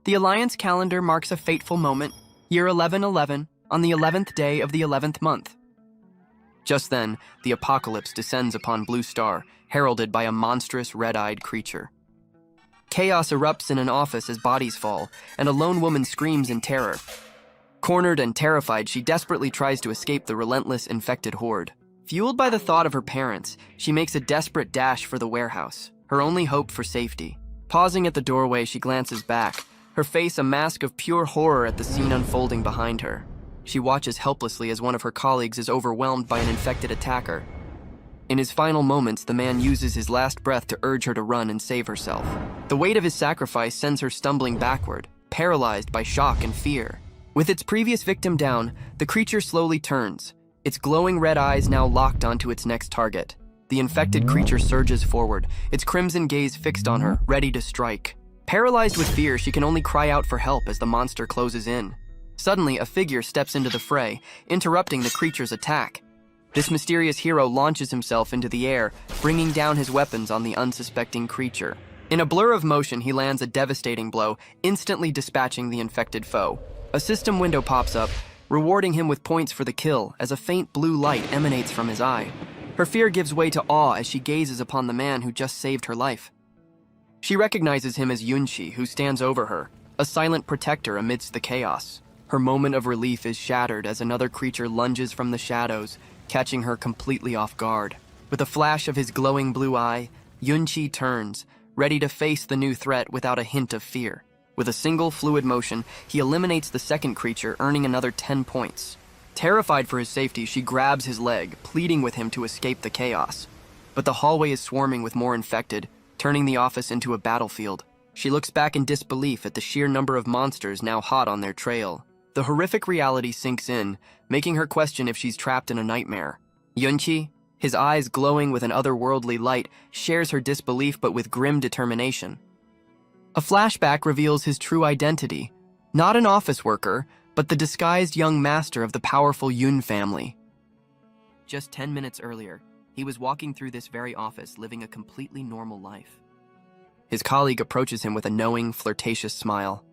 The Alliance calendar marks a fateful moment, year 1111, on the 11th day of the 11th month. Just then, the apocalypse descends upon Blue Star, heralded by a monstrous red-eyed creature. Chaos erupts in an office as bodies fall, and a lone woman screams in terror. Cornered and terrified, she desperately tries to escape the relentless infected horde. Fueled by the thought of her parents, she makes a desperate dash for the warehouse, her only hope for safety. Pausing at the doorway, she glances back, her face a mask of pure horror at the scene unfolding behind her. She watches helplessly as one of her colleagues is overwhelmed by an infected attacker. In his final moments, the man uses his last breath to urge her to run and save herself. The weight of his sacrifice sends her stumbling backward, paralyzed by shock and fear. With its previous victim down, the creature slowly turns, its glowing red eyes now locked onto its next target. The infected creature surges forward, its crimson gaze fixed on her, ready to strike. Paralyzed with fear, she can only cry out for help as the monster closes in. Suddenly, a figure steps into the fray, interrupting the creature's attack. This mysterious hero launches himself into the air, bringing down his weapons on the unsuspecting creature. In a blur of motion, he lands a devastating blow, instantly dispatching the infected foe. A system window pops up, rewarding him with points for the kill as a faint blue light emanates from his eye. Her fear gives way to awe as she gazes upon the man who just saved her life. She recognizes him as Yunchi, who stands over her, a silent protector amidst the chaos. Her moment of relief is shattered as another creature lunges from the shadows, catching her completely off guard. With a flash of his glowing blue eye, Yunchi turns, ready to face the new threat without a hint of fear. With a single fluid motion, he eliminates the second creature, earning another 10 points. Terrified for his safety, she grabs his leg, pleading with him to escape the chaos. But the hallway is swarming with more infected, turning the office into a battlefield. She looks back in disbelief at the sheer number of monsters now hot on their trail. The horrific reality sinks in, making her question if she's trapped in a nightmare. Yunchi, his eyes glowing with an otherworldly light, shares her disbelief but with grim determination. A flashback reveals his true identity, not an office worker, but the disguised young master of the powerful Yun family. Just 10 minutes earlier, he was walking through this very office, living a completely normal life. His colleague approaches him with a knowing, flirtatious smile.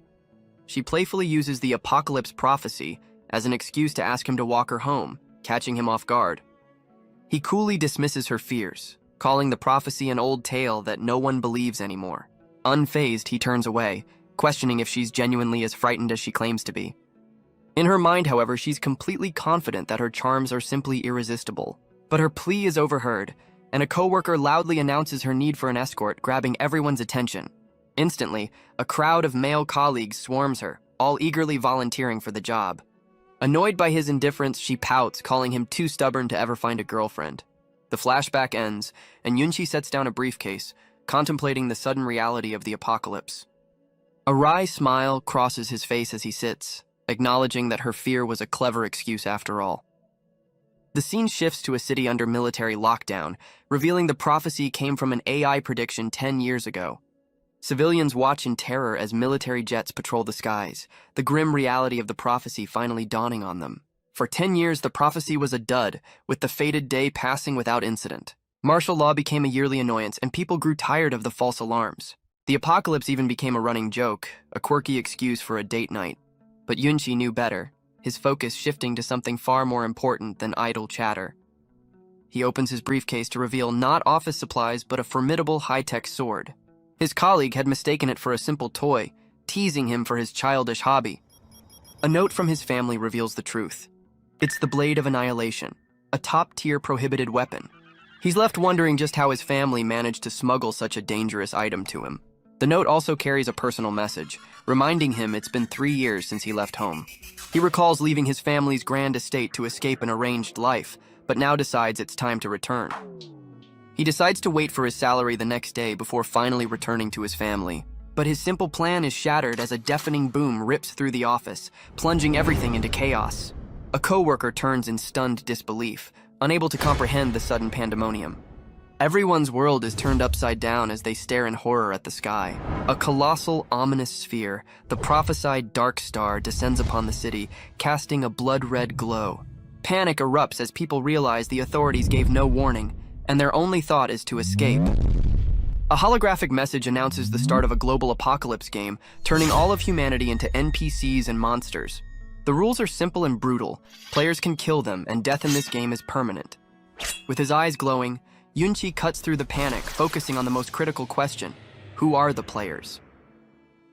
She playfully uses the apocalypse prophecy as an excuse to ask him to walk her home, catching him off guard. He coolly dismisses her fears, calling the prophecy an old tale that no one believes anymore. Unfazed, he turns away, questioning if she's genuinely as frightened as she claims to be. In her mind, however, she's completely confident that her charms are simply irresistible. But her plea is overheard, and a coworker loudly announces her need for an escort, grabbing everyone's attention. Instantly, a crowd of male colleagues swarms her, all eagerly volunteering for the job. Annoyed by his indifference, she pouts, calling him too stubborn to ever find a girlfriend. The flashback ends, and Yunchi sets down a briefcase, contemplating the sudden reality of the apocalypse. A wry smile crosses his face as he sits, acknowledging that her fear was a clever excuse after all. The scene shifts to a city under military lockdown, revealing the prophecy came from an AI prediction 10 years ago. Civilians watch in terror as military jets patrol the skies, the grim reality of the prophecy finally dawning on them. For 10 years, the prophecy was a dud, with the fated day passing without incident. Martial law became a yearly annoyance, and people grew tired of the false alarms. The apocalypse even became a running joke, a quirky excuse for a date night. But Yunchi knew better, his focus shifting to something far more important than idle chatter. He opens his briefcase to reveal not office supplies, but a formidable high-tech sword. His colleague had mistaken it for a simple toy, teasing him for his childish hobby. A note from his family reveals the truth. It's the Blade of Annihilation, a top-tier prohibited weapon. He's left wondering just how his family managed to smuggle such a dangerous item to him. The note also carries a personal message, reminding him it's been 3 years since he left home. He recalls leaving his family's grand estate to escape an arranged life, but now decides it's time to return. He decides to wait for his salary the next day before finally returning to his family. But his simple plan is shattered as a deafening boom rips through the office, plunging everything into chaos. A coworker turns in stunned disbelief, unable to comprehend the sudden pandemonium. Everyone's world is turned upside down as they stare in horror at the sky. A colossal, ominous sphere, the prophesied dark star, descends upon the city, casting a blood-red glow. Panic erupts as people realize the authorities gave no warning, and their only thought is to escape. A holographic message announces the start of a global apocalypse game, turning all of humanity into NPCs and monsters. The rules are simple and brutal. Players can kill them, and death in this game is permanent. With his eyes glowing, Yunqi cuts through the panic, focusing on the most critical question: who are the players?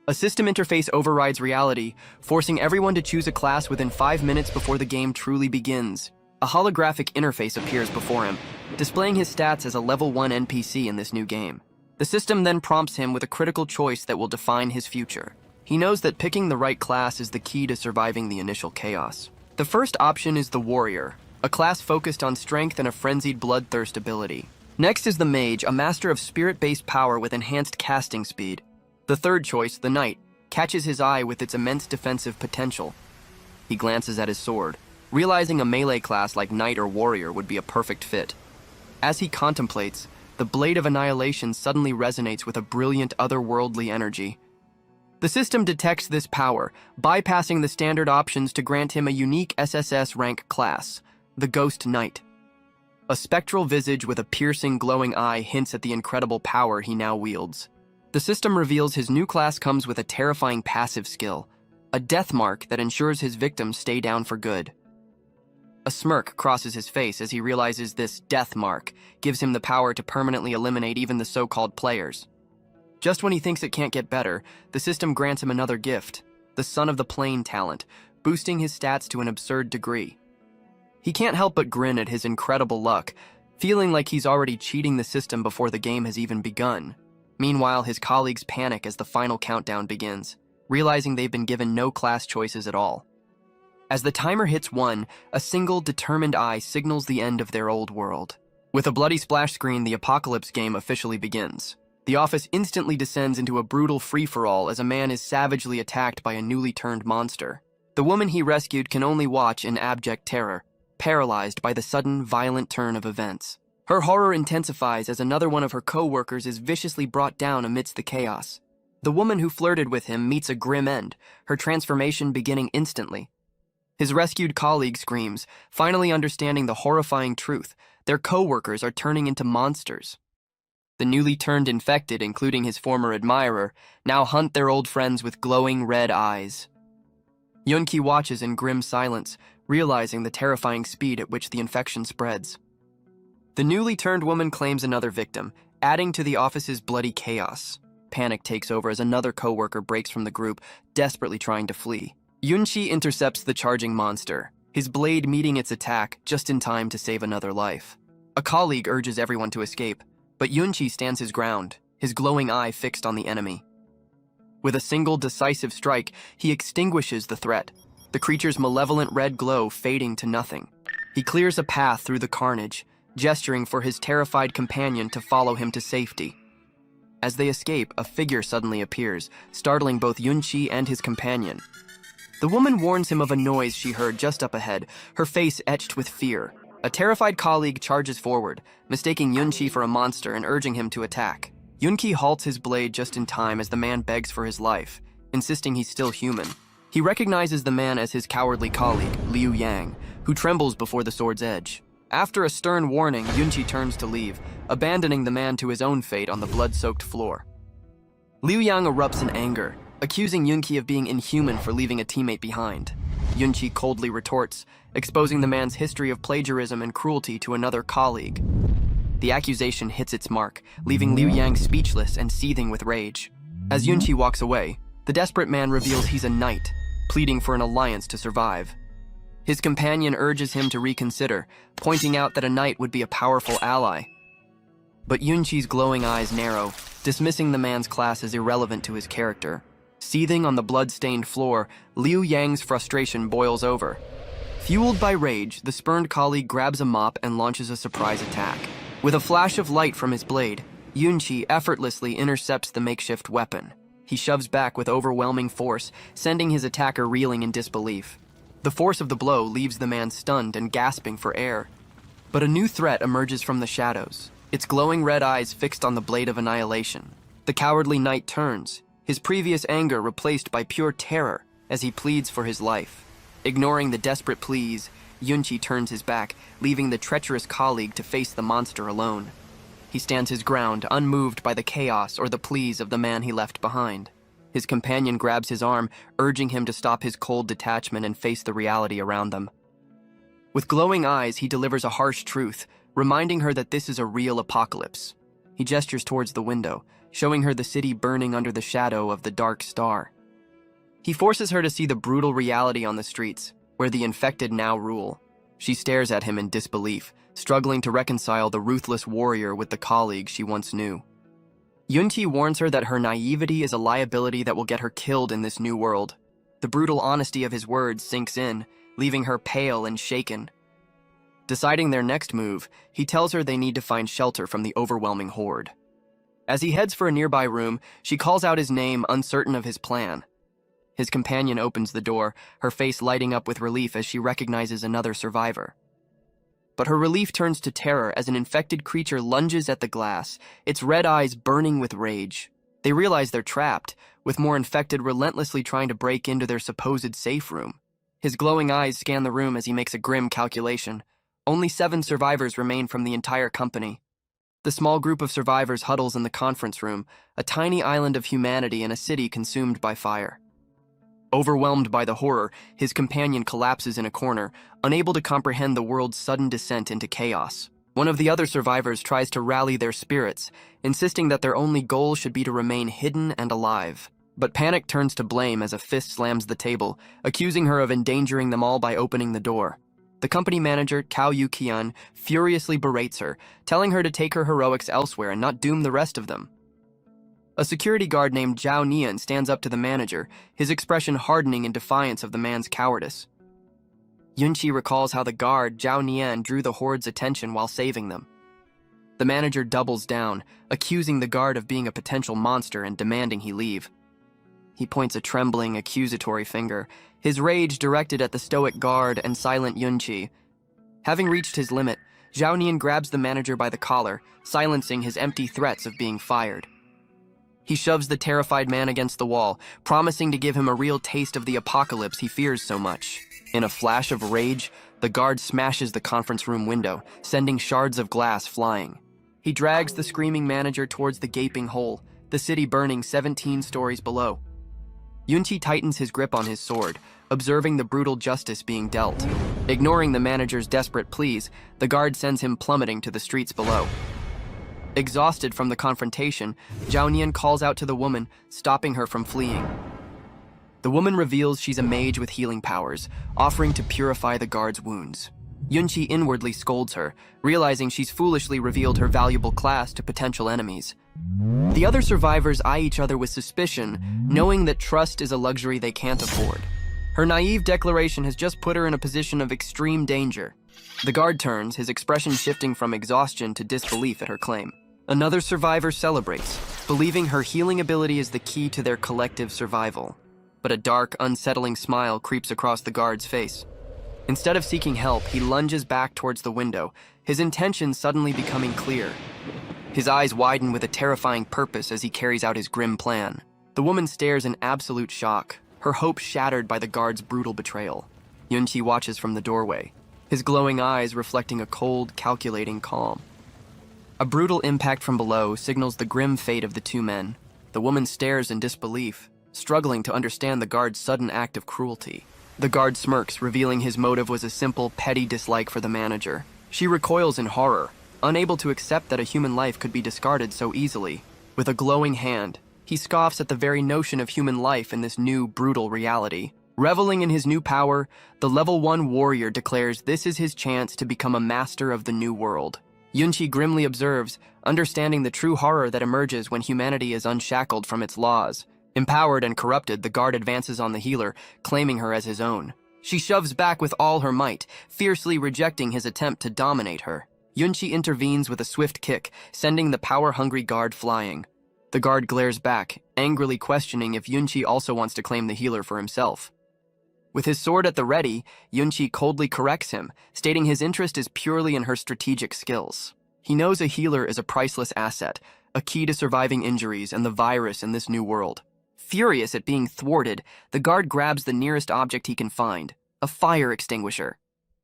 A system interface overrides reality, forcing everyone to choose a class within 5 minutes before the game truly begins. A holographic interface appears before him, displaying his stats as a level 1 NPC in this new game. The system then prompts him with a critical choice that will define his future. He knows that picking the right class is the key to surviving the initial chaos. The first option is the Warrior, a class focused on strength and a frenzied bloodthirst ability. Next is the Mage, a master of spirit-based power with enhanced casting speed. The third choice, the Knight, catches his eye with its immense defensive potential. He glances at his sword, realizing a melee class like Knight or Warrior would be a perfect fit. As he contemplates, the Blade of Annihilation suddenly resonates with a brilliant otherworldly energy. The system detects this power, bypassing the standard options to grant him a unique SSS rank class, the Ghost Knight. A spectral visage with a piercing, glowing eye hints at the incredible power he now wields. The system reveals his new class comes with a terrifying passive skill, a death mark that ensures his victims stay down for good. A smirk crosses his face as he realizes this death mark gives him the power to permanently eliminate even the so-called players. Just when he thinks it can't get better, the system grants him another gift, the Son of the Plane talent, boosting his stats to an absurd degree. He can't help but grin at his incredible luck, feeling like he's already cheating the system before the game has even begun. Meanwhile, his colleagues panic as the final countdown begins, realizing they've been given no class choices at all. As the timer hits 1, a single determined eye signals the end of their old world. With a bloody splash screen, the apocalypse game officially begins. The office instantly descends into a brutal free-for-all as a man is savagely attacked by a newly turned monster. The woman he rescued can only watch in abject terror, paralyzed by the sudden, violent turn of events. Her horror intensifies as another one of her co-workers is viciously brought down amidst the chaos. The woman who flirted with him meets a grim end, her transformation beginning instantly. His rescued colleague screams, finally understanding the horrifying truth: their co-workers are turning into monsters. The newly turned infected, including his former admirer, now hunt their old friends with glowing red eyes. Yunqi watches in grim silence, realizing the terrifying speed at which the infection spreads. The newly turned woman claims another victim, adding to the office's bloody chaos. Panic takes over as another co-worker breaks from the group, desperately trying to flee. Yunqi intercepts the charging monster, his blade meeting its attack just in time to save another life. A colleague urges everyone to escape, but Yunqi stands his ground, his glowing eye fixed on the enemy. With a single decisive strike, he extinguishes the threat, the creature's malevolent red glow fading to nothing. He clears a path through the carnage, gesturing for his terrified companion to follow him to safety. As they escape, a figure suddenly appears, startling both Yunqi and his companion. The woman warns him of a noise she heard just up ahead, her face etched with fear. A terrified colleague charges forward, mistaking Yunqi for a monster and urging him to attack. Yunqi halts his blade just in time as the man begs for his life, insisting he's still human. He recognizes the man as his cowardly colleague, Liu Yang, who trembles before the sword's edge. After a stern warning, Yunqi turns to leave, abandoning the man to his own fate on the blood-soaked floor. Liu Yang erupts in anger, accusing Yunqi of being inhuman for leaving a teammate behind. Yunqi coldly retorts, exposing the man's history of plagiarism and cruelty to another colleague. The accusation hits its mark, leaving Liu Yang speechless and seething with rage. As Yunqi walks away, the desperate man reveals he's a knight, pleading for an alliance to survive. His companion urges him to reconsider, pointing out that a knight would be a powerful ally. But Yunqi's glowing eyes narrow, dismissing the man's class as irrelevant to his character. Seething on the blood-stained floor, Liu Yang's frustration boils over. Fueled by rage, the spurned colleague grabs a mop and launches a surprise attack. With a flash of light from his blade, Yunqi effortlessly intercepts the makeshift weapon. He shoves back with overwhelming force, sending his attacker reeling in disbelief. The force of the blow leaves the man stunned and gasping for air. But a new threat emerges from the shadows, its glowing red eyes fixed on the Blade of Annihilation. The cowardly knight turns, his previous anger replaced by pure terror as he pleads for his life. Ignoring the desperate pleas, Yunqi turns his back, leaving the treacherous colleague to face the monster alone. He stands his ground, unmoved by the chaos or the pleas of the man he left behind. His companion grabs his arm, urging him to stop his cold detachment and face the reality around them. With glowing eyes, he delivers a harsh truth, reminding her that this is a real apocalypse. He gestures towards the window, showing her the city burning under the shadow of the dark star. He forces her to see the brutal reality on the streets, where the infected now rule. She stares at him in disbelief, struggling to reconcile the ruthless warrior with the colleague she once knew. Yunqi warns her that her naivety is a liability that will get her killed in this new world. The brutal honesty of his words sinks in, leaving her pale and shaken. Deciding their next move, he tells her they need to find shelter from the overwhelming horde. As he heads for a nearby room, she calls out his name, uncertain of his plan. His companion opens the door, her face lighting up with relief as she recognizes another survivor. But her relief turns to terror as an infected creature lunges at the glass, its red eyes burning with rage. They realize they're trapped, with more infected relentlessly trying to break into their supposed safe room. His glowing eyes scan the room as he makes a grim calculation. Only 7 survivors remain from the entire company. The small group of survivors huddles in the conference room, a tiny island of humanity in a city consumed by fire. Overwhelmed by the horror, his companion collapses in a corner, unable to comprehend the world's sudden descent into chaos. One of the other survivors tries to rally their spirits, insisting that their only goal should be to remain hidden and alive. But panic turns to blame as a fist slams the table, accusing her of endangering them all by opening the door. The company manager, Cao Yuqian, furiously berates her, telling her to take her heroics elsewhere and not doom the rest of them. A security guard named Zhao Nian stands up to the manager, his expression hardening in defiance of the man's cowardice. Yunqi recalls how the guard, Zhao Nian, drew the horde's attention while saving them. The manager doubles down, accusing the guard of being a potential monster and demanding he leave. He points a trembling, accusatory finger, his rage directed at the stoic guard and silent Yunqi. Having reached his limit, Zhao Nian grabs the manager by the collar, silencing his empty threats of being fired. He shoves the terrified man against the wall, promising to give him a real taste of the apocalypse he fears so much. In a flash of rage, the guard smashes the conference room window, sending shards of glass flying. He drags the screaming manager towards the gaping hole, the city burning 17 stories below. Yunqi tightens his grip on his sword, observing the brutal justice being dealt. Ignoring the manager's desperate pleas, the guard sends him plummeting to the streets below. Exhausted from the confrontation, Zhao Nian calls out to the woman, stopping her from fleeing. The woman reveals she's a mage with healing powers, offering to purify the guard's wounds. Yunqi inwardly scolds her, realizing she's foolishly revealed her valuable class to potential enemies. The other survivors eye each other with suspicion, knowing that trust is a luxury they can't afford. Her naive declaration has just put her in a position of extreme danger. The guard turns, his expression shifting from exhaustion to disbelief at her claim. Another survivor celebrates, believing her healing ability is the key to their collective survival. But a dark, unsettling smile creeps across the guard's face. Instead of seeking help, he lunges back towards the window, his intentions suddenly becoming clear. His eyes widen with a terrifying purpose as he carries out his grim plan. The woman stares in absolute shock, her hope shattered by the guard's brutal betrayal. Yunqi watches from the doorway, his glowing eyes reflecting a cold, calculating calm. A brutal impact from below signals the grim fate of the 2 men. The woman stares in disbelief, struggling to understand the guard's sudden act of cruelty. The guard smirks, revealing his motive was a simple, petty dislike for the manager. She recoils in horror, unable to accept that a human life could be discarded so easily. With a glowing hand, he scoffs at the very notion of human life in this new, brutal reality. Reveling in his new power, the level 1 warrior declares this is his chance to become a master of the new world. Yunqi grimly observes, understanding the true horror that emerges when humanity is unshackled from its laws. Empowered and corrupted, the guard advances on the healer, claiming her as his own. She shoves back with all her might, fiercely rejecting his attempt to dominate her. Yunqi intervenes with a swift kick, sending the power-hungry guard flying. The guard glares back, angrily questioning if Yunqi also wants to claim the healer for himself. With his sword at the ready, Yunqi coldly corrects him, stating his interest is purely in her strategic skills. He knows a healer is a priceless asset, a key to surviving injuries and the virus in this new world. Furious at being thwarted, the guard grabs the nearest object he can find, a fire extinguisher.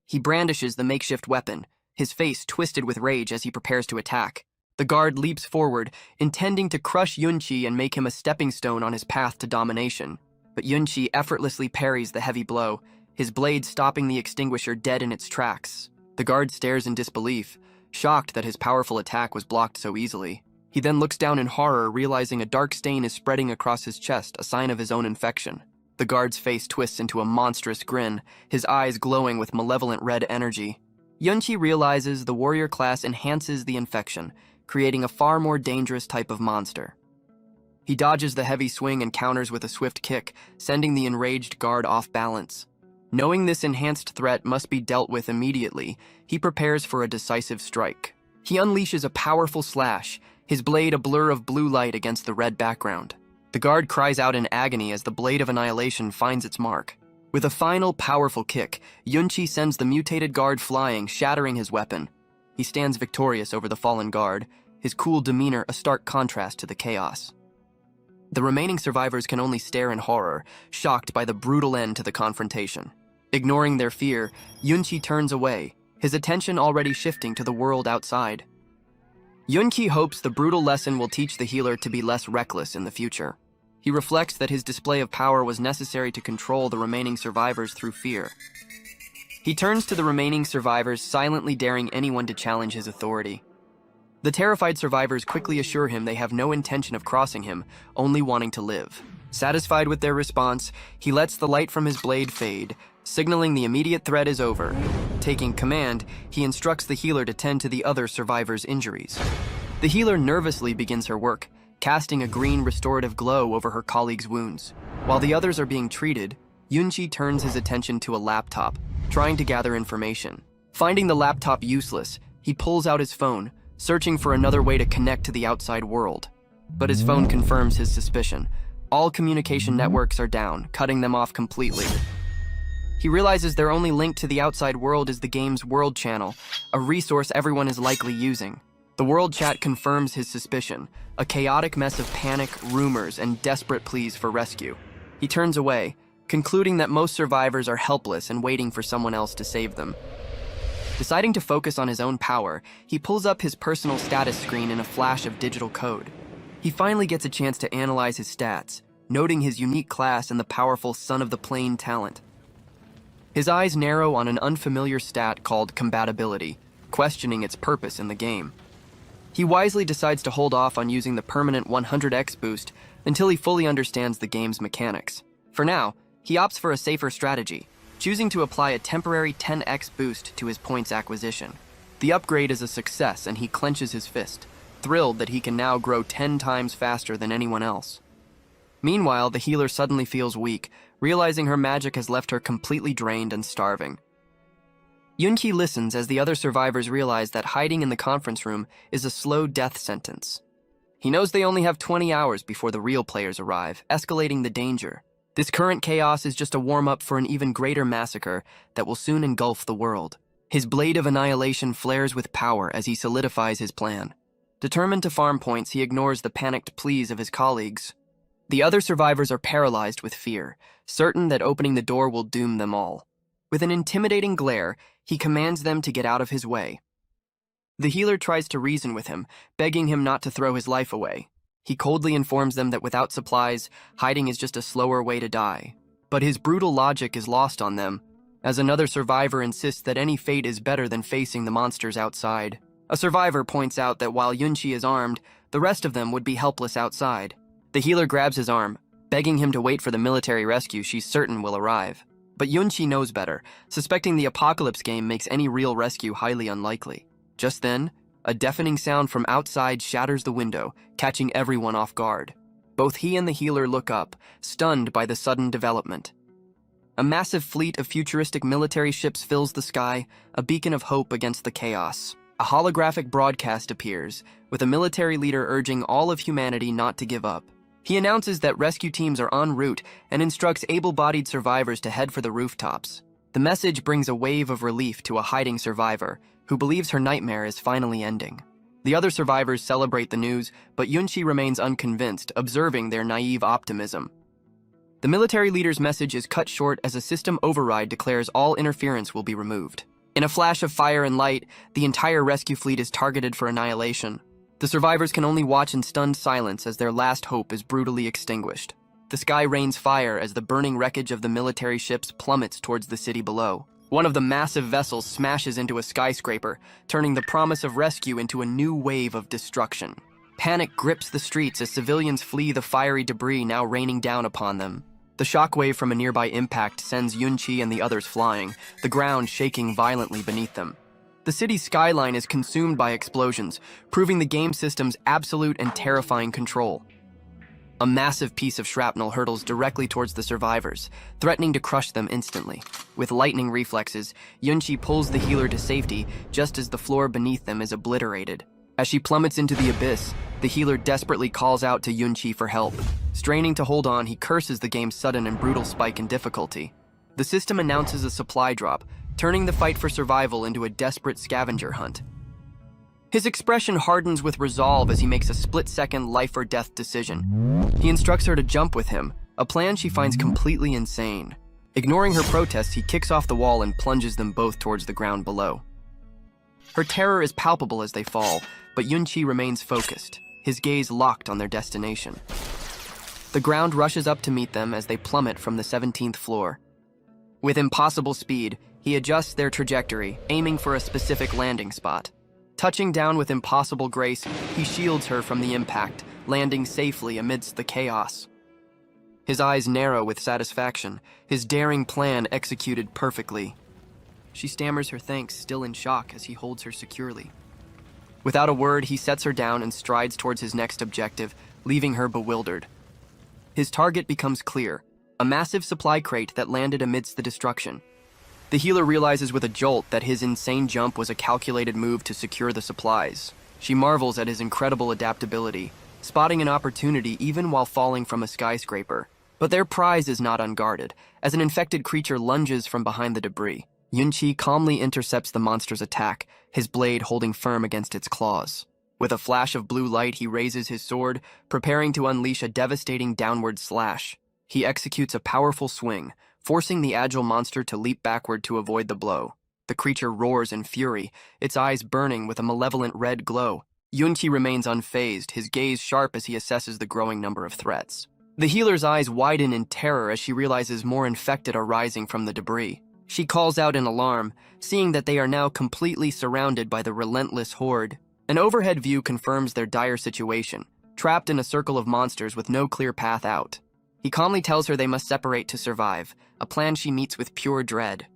He brandishes the makeshift weapon, his face twisted with rage as he prepares to attack. The guard leaps forward, intending to crush Yunqi and make him a stepping stone on his path to domination. But Yunqi effortlessly parries the heavy blow, his blade stopping the extinguisher dead in its tracks. The guard stares in disbelief, shocked that his powerful attack was blocked so easily. He then looks down in horror, realizing a dark stain is spreading across his chest, a sign of his own infection. The guard's face twists into a monstrous grin, his eyes glowing with malevolent red energy. Yunqi realizes the warrior class enhances the infection, creating a far more dangerous type of monster. He dodges the heavy swing and counters with a swift kick, sending the enraged guard off balance. Knowing this enhanced threat must be dealt with immediately, he prepares for a decisive strike. He unleashes a powerful slash, his blade a blur of blue light against the red background. The guard cries out in agony as the blade of annihilation finds its mark. With a final, powerful kick, Yunqi sends the mutated guard flying, shattering his weapon. He stands victorious over the fallen guard, his cool demeanor a stark contrast to the chaos. The remaining survivors can only stare in horror, shocked by the brutal end to the confrontation. Ignoring their fear, Yunqi turns away, his attention already shifting to the world outside. Yunqi hopes the brutal lesson will teach the healer to be less reckless in the future. He reflects that his display of power was necessary to control the remaining survivors through fear. He turns to the remaining survivors, silently daring anyone to challenge his authority. The terrified survivors quickly assure him they have no intention of crossing him, only wanting to live. Satisfied with their response, he lets the light from his blade fade, signaling the immediate threat is over. Taking command, he instructs the healer to tend to the other survivors' injuries. The healer nervously begins her work, casting a green restorative glow over her colleagues' wounds. While the others are being treated, Yunqi turns his attention to a laptop, trying to gather information. Finding the laptop useless, he pulls out his phone, searching for another way to connect to the outside world. But his phone confirms his suspicion. All communication networks are down, cutting them off completely. He realizes their only link to the outside world is the game's world channel, a resource everyone is likely using. The world chat confirms his suspicion, a chaotic mess of panic, rumors, and desperate pleas for rescue. He turns away, concluding that most survivors are helpless and waiting for someone else to save them. Deciding to focus on his own power, he pulls up his personal status screen in a flash of digital code. He finally gets a chance to analyze his stats, noting his unique class and the powerful Son of the Plane talent. His eyes narrow on an unfamiliar stat called Compatibility, questioning its purpose in the game. He wisely decides to hold off on using the permanent 100x boost until he fully understands the game's mechanics. For now, he opts for a safer strategy, choosing to apply a temporary 10x boost to his points acquisition. The upgrade is a success and he clenches his fist, thrilled that he can now grow 10 times faster than anyone else. Meanwhile, the healer suddenly feels weak, realizing her magic has left her completely drained and starving. Yunqi listens as the other survivors realize that hiding in the conference room is a slow death sentence. He knows they only have 20 hours before the real players arrive, escalating the danger. This current chaos is just a warm-up for an even greater massacre that will soon engulf the world. His blade of annihilation flares with power as he solidifies his plan. Determined to farm points, he ignores the panicked pleas of his colleagues. The other survivors are paralyzed with fear, certain that opening the door will doom them all. With an intimidating glare, he commands them to get out of his way. The healer tries to reason with him, begging him not to throw his life away. He coldly informs them that without supplies, hiding is just a slower way to die. But his brutal logic is lost on them, as another survivor insists that any fate is better than facing the monsters outside. A survivor points out that while Yunqi is armed, the rest of them would be helpless outside. The healer grabs his arm, begging him to wait for the military rescue she's certain will arrive. But Yunqi knows better, suspecting the apocalypse game makes any real rescue highly unlikely. Just then, a deafening sound from outside shatters the window, catching everyone off guard. Both he and the healer look up, stunned by the sudden development. A massive fleet of futuristic military ships fills the sky, a beacon of hope against the chaos. A holographic broadcast appears, with a military leader urging all of humanity not to give up. He announces that rescue teams are en route and instructs able-bodied survivors to head for the rooftops. The message brings a wave of relief to a hiding survivor, who believes her nightmare is finally ending. The other survivors celebrate the news, but Yunqi remains unconvinced, observing their naive optimism. The military leader's message is cut short as a system override declares all interference will be removed. In a flash of fire and light, the entire rescue fleet is targeted for annihilation. The survivors can only watch in stunned silence as their last hope is brutally extinguished. The sky rains fire as the burning wreckage of the military ships plummets towards the city below. One of the massive vessels smashes into a skyscraper, turning the promise of rescue into a new wave of destruction. Panic grips the streets as civilians flee the fiery debris now raining down upon them. The shockwave from a nearby impact sends Yunqi and the others flying, the ground shaking violently beneath them. The city's skyline is consumed by explosions, proving the game system's absolute and terrifying control. A massive piece of shrapnel hurtles directly towards the survivors, threatening to crush them instantly. With lightning reflexes, Yunqi pulls the healer to safety just as the floor beneath them is obliterated. As she plummets into the abyss, the healer desperately calls out to Yunqi for help. Straining to hold on, he curses the game's sudden and brutal spike in difficulty. The system announces a supply drop, turning the fight for survival into a desperate scavenger hunt. His expression hardens with resolve as he makes a split-second life-or-death decision. He instructs her to jump with him, a plan she finds completely insane. Ignoring her protests, he kicks off the wall and plunges them both towards the ground below. Her terror is palpable as they fall, but Yunqi remains focused, his gaze locked on their destination. The ground rushes up to meet them as they plummet from the 17th floor. With impossible speed, he adjusts their trajectory, aiming for a specific landing spot. Touching down with impossible grace, he shields her from the impact, landing safely amidst the chaos. His eyes narrow with satisfaction, his daring plan executed perfectly. She stammers her thanks, still in shock, as he holds her securely. Without a word, he sets her down and strides towards his next objective, leaving her bewildered. His target becomes clear, a massive supply crate that landed amidst the destruction. The healer realizes with a jolt that his insane jump was a calculated move to secure the supplies. She marvels at his incredible adaptability, spotting an opportunity even while falling from a skyscraper. But their prize is not unguarded, as an infected creature lunges from behind the debris. Yunqi calmly intercepts the monster's attack, his blade holding firm against its claws. With a flash of blue light, he raises his sword, preparing to unleash a devastating downward slash. He executes a powerful swing, forcing the agile monster to leap backward to avoid the blow. The creature roars in fury, its eyes burning with a malevolent red glow. Yunqi remains unfazed, his gaze sharp as he assesses the growing number of threats. The healer's eyes widen in terror as she realizes more infected are rising from the debris. She calls out in alarm, seeing that they are now completely surrounded by the relentless horde. An overhead view confirms their dire situation, trapped in a circle of monsters with no clear path out. He calmly tells her they must separate to survive, a plan she meets with pure dread.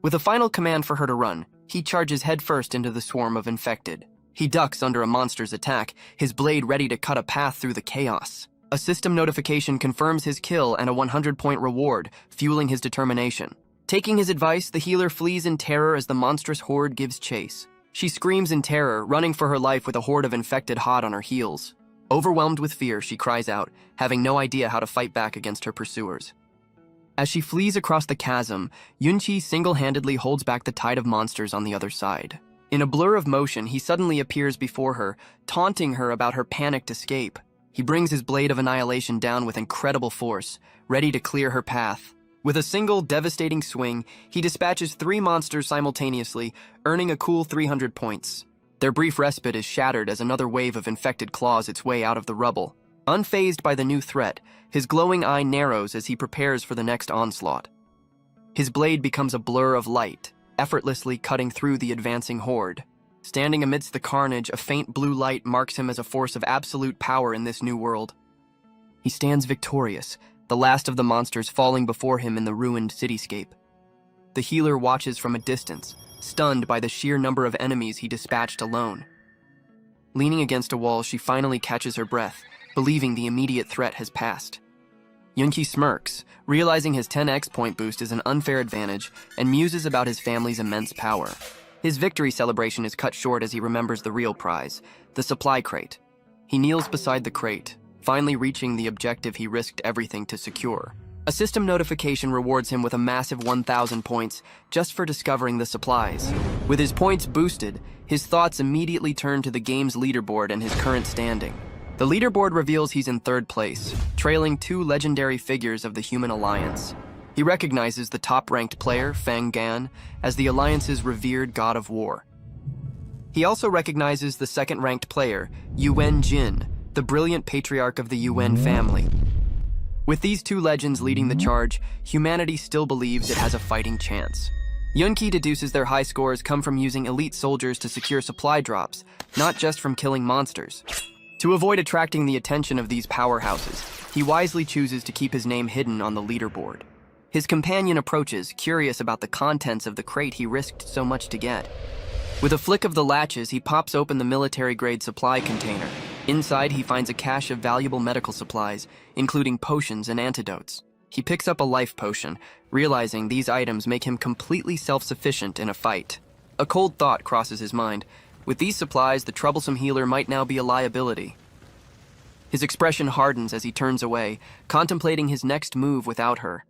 With a final command for her to run, he charges headfirst into the swarm of infected. He ducks under a monster's attack, his blade ready to cut a path through the chaos. A system notification confirms his kill and a 100-point reward, fueling his determination. Taking his advice, the healer flees in terror as the monstrous horde gives chase. She screams in terror, running for her life with a horde of infected hot on her heels. Overwhelmed with fear, she cries out, having no idea how to fight back against her pursuers. As she flees across the chasm, Yunqi single-handedly holds back the tide of monsters on the other side. In a blur of motion, he suddenly appears before her, taunting her about her panicked escape. He brings his blade of annihilation down with incredible force, ready to clear her path. With a single, devastating swing, he dispatches 3 monsters simultaneously, earning a cool 300 points. Their brief respite is shattered as another wave of infected claws its way out of the rubble. Unfazed by the new threat, his glowing eye narrows as he prepares for the next onslaught. His blade becomes a blur of light, effortlessly cutting through the advancing horde. Standing amidst the carnage, a faint blue light marks him as a force of absolute power in this new world. He stands victorious, the last of the monsters falling before him in the ruined cityscape. The healer watches from a distance, stunned by the sheer number of enemies he dispatched alone. Leaning against a wall, she finally catches her breath, believing the immediate threat has passed. Yunqi smirks, realizing his 10x point boost is an unfair advantage, and muses about his family's immense power. His victory celebration is cut short as he remembers the real prize, the supply crate. He kneels beside the crate, finally reaching the objective he risked everything to secure. A system notification rewards him with a massive 1,000 points just for discovering the supplies. With his points boosted, his thoughts immediately turn to the game's leaderboard and his current standing. The leaderboard reveals he's in 3rd place, trailing 2 legendary figures of the Human Alliance. He recognizes the top-ranked player, Fang Gan, as the Alliance's revered god of war. He also recognizes the second-ranked player, Yuan Jin, the brilliant patriarch of the Yuan family. With these two legends leading the charge, humanity still believes it has a fighting chance. Yunki deduces their high scores come from using elite soldiers to secure supply drops, not just from killing monsters. To avoid attracting the attention of these powerhouses, he wisely chooses to keep his name hidden on the leaderboard. His companion approaches, curious about the contents of the crate he risked so much to get. With a flick of the latches, he pops open the military-grade supply container. Inside, he finds a cache of valuable medical supplies, including potions and antidotes. He picks up a life potion, realizing these items make him completely self-sufficient in a fight. A cold thought crosses his mind. With these supplies, the troublesome healer might now be a liability. His expression hardens as he turns away, contemplating his next move without her.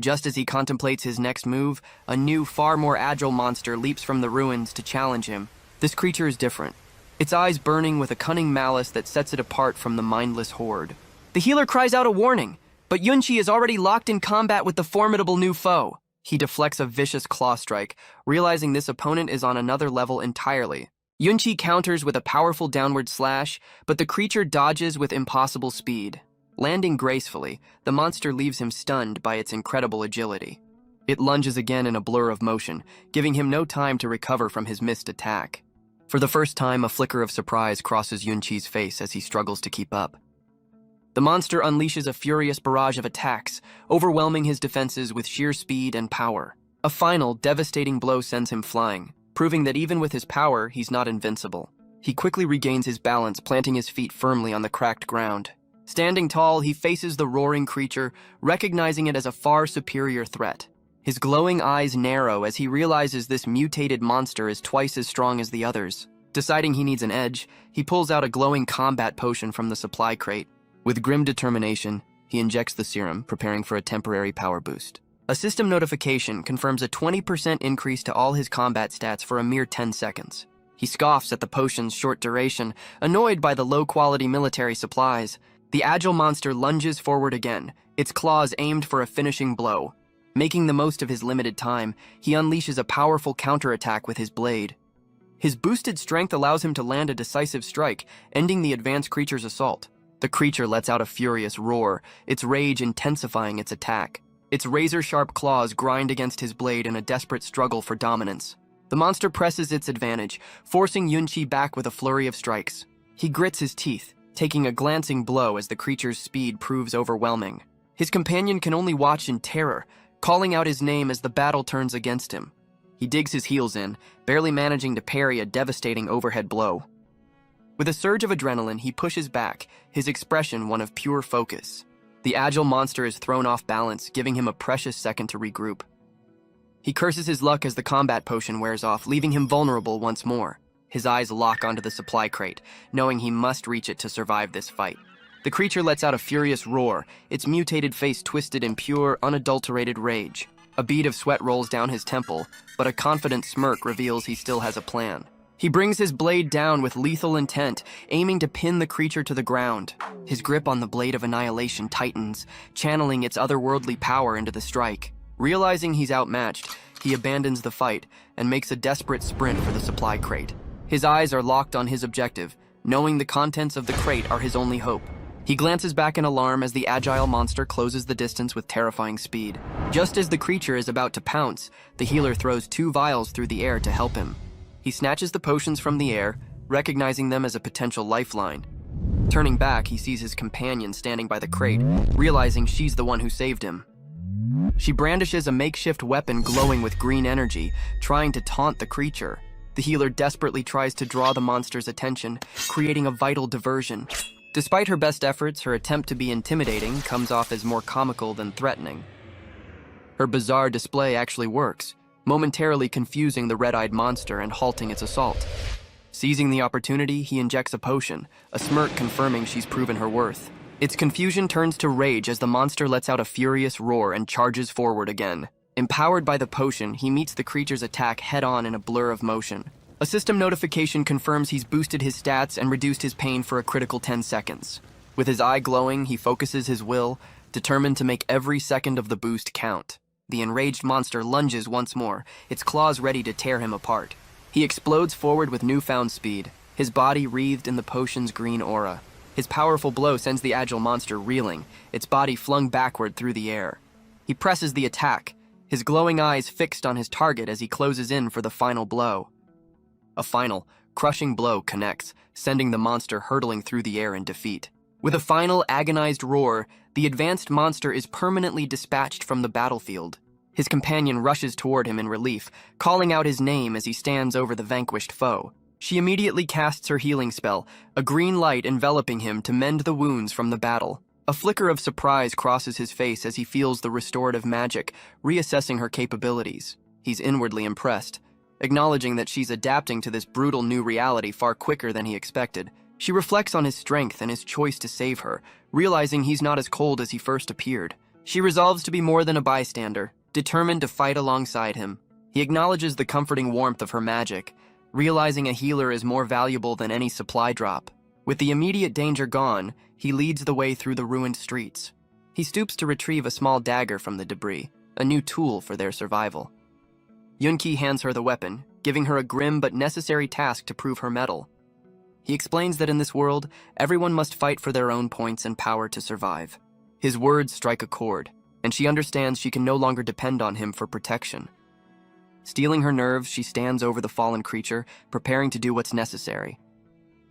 Just as he contemplates his next move, a new, far more agile monster leaps from the ruins to challenge him. This creature is different, its eyes burning with a cunning malice that sets it apart from the mindless horde. The healer cries out a warning, but Yunchi is already locked in combat with the formidable new foe. He deflects a vicious claw strike, realizing this opponent is on another level entirely. Yunchi counters with a powerful downward slash, but the creature dodges with impossible speed. Landing gracefully, the monster leaves him stunned by its incredible agility. It lunges again in a blur of motion, giving him no time to recover from his missed attack. For the first time, a flicker of surprise crosses Yunchi's face as he struggles to keep up. The monster unleashes a furious barrage of attacks, overwhelming his defenses with sheer speed and power. A final, devastating blow sends him flying, proving that even with his power, he's not invincible. He quickly regains his balance, planting his feet firmly on the cracked ground. Standing tall, he faces the roaring creature, recognizing it as a far superior threat. His glowing eyes narrow as he realizes this mutated monster is twice as strong as the others. Deciding he needs an edge, he pulls out a glowing combat potion from the supply crate. With grim determination, he injects the serum, preparing for a temporary power boost. A system notification confirms a 20% increase to all his combat stats for a mere 10 seconds. He scoffs at the potion's short duration, annoyed by the low-quality military supplies. The agile monster lunges forward again, its claws aimed for a finishing blow. Making the most of his limited time, he unleashes a powerful counterattack with his blade. His boosted strength allows him to land a decisive strike, ending the advanced creature's assault. The creature lets out a furious roar, its rage intensifying its attack. Its razor-sharp claws grind against his blade in a desperate struggle for dominance. The monster presses its advantage, forcing Yunchi back with a flurry of strikes. He grits his teeth, taking a glancing blow as the creature's speed proves overwhelming. His companion can only watch in terror, calling out his name as the battle turns against him. He digs his heels in, barely managing to parry a devastating overhead blow. With a surge of adrenaline, he pushes back, his expression one of pure focus. The agile monster is thrown off balance, giving him a precious second to regroup. He curses his luck as the combat potion wears off, leaving him vulnerable once more. His eyes lock onto the supply crate, knowing he must reach it to survive this fight. The creature lets out a furious roar, its mutated face twisted in pure, unadulterated rage. A bead of sweat rolls down his temple, but a confident smirk reveals he still has a plan. He brings his blade down with lethal intent, aiming to pin the creature to the ground. His grip on the blade of annihilation tightens, channeling its otherworldly power into the strike. Realizing he's outmatched, he abandons the fight and makes a desperate sprint for the supply crate. His eyes are locked on his objective, knowing the contents of the crate are his only hope. He glances back in alarm as the agile monster closes the distance with terrifying speed. Just as the creature is about to pounce, the healer throws 2 vials through the air to help him. He snatches the potions from the air, recognizing them as a potential lifeline. Turning back, he sees his companion standing by the crate, realizing she's the one who saved him. She brandishes a makeshift weapon glowing with green energy, trying to taunt the creature. The healer desperately tries to draw the monster's attention, creating a vital diversion. Despite her best efforts, her attempt to be intimidating comes off as more comical than threatening. Her bizarre display actually works, momentarily confusing the red-eyed monster and halting its assault. Seizing the opportunity, he injects a potion, a smirk confirming she's proven her worth. Its confusion turns to rage as the monster lets out a furious roar and charges forward again. Empowered by the potion, he meets the creature's attack head-on in a blur of motion. A system notification confirms he's boosted his stats and reduced his pain for a critical 10 seconds. With his eye glowing, he focuses his will, determined to make every second of the boost count. The enraged monster lunges once more, its claws ready to tear him apart. He explodes forward with newfound speed, his body wreathed in the potion's green aura. His powerful blow sends the agile monster reeling, its body flung backward through the air. He presses the attack, his glowing eyes fixed on his target as he closes in for the final blow. A final, crushing blow connects, sending the monster hurtling through the air in defeat. With a final, agonized roar, the advanced monster is permanently dispatched from the battlefield. His companion rushes toward him in relief, calling out his name as he stands over the vanquished foe. She immediately casts her healing spell, a green light enveloping him to mend the wounds from the battle. A flicker of surprise crosses his face as he feels the restorative magic, reassessing her capabilities. He's inwardly impressed, acknowledging that she's adapting to this brutal new reality far quicker than he expected. She reflects on his strength and his choice to save her, realizing he's not as cold as he first appeared. She resolves to be more than a bystander, determined to fight alongside him. He acknowledges the comforting warmth of her magic, realizing a healer is more valuable than any supply drop. With the immediate danger gone, he leads the way through the ruined streets. He stoops to retrieve a small dagger from the debris, a new tool for their survival. Yunqi hands her the weapon, giving her a grim but necessary task to prove her mettle. He explains that in this world, everyone must fight for their own points and power to survive. His words strike a chord, and she understands she can no longer depend on him for protection. Steeling her nerves, she stands over the fallen creature, preparing to do what's necessary.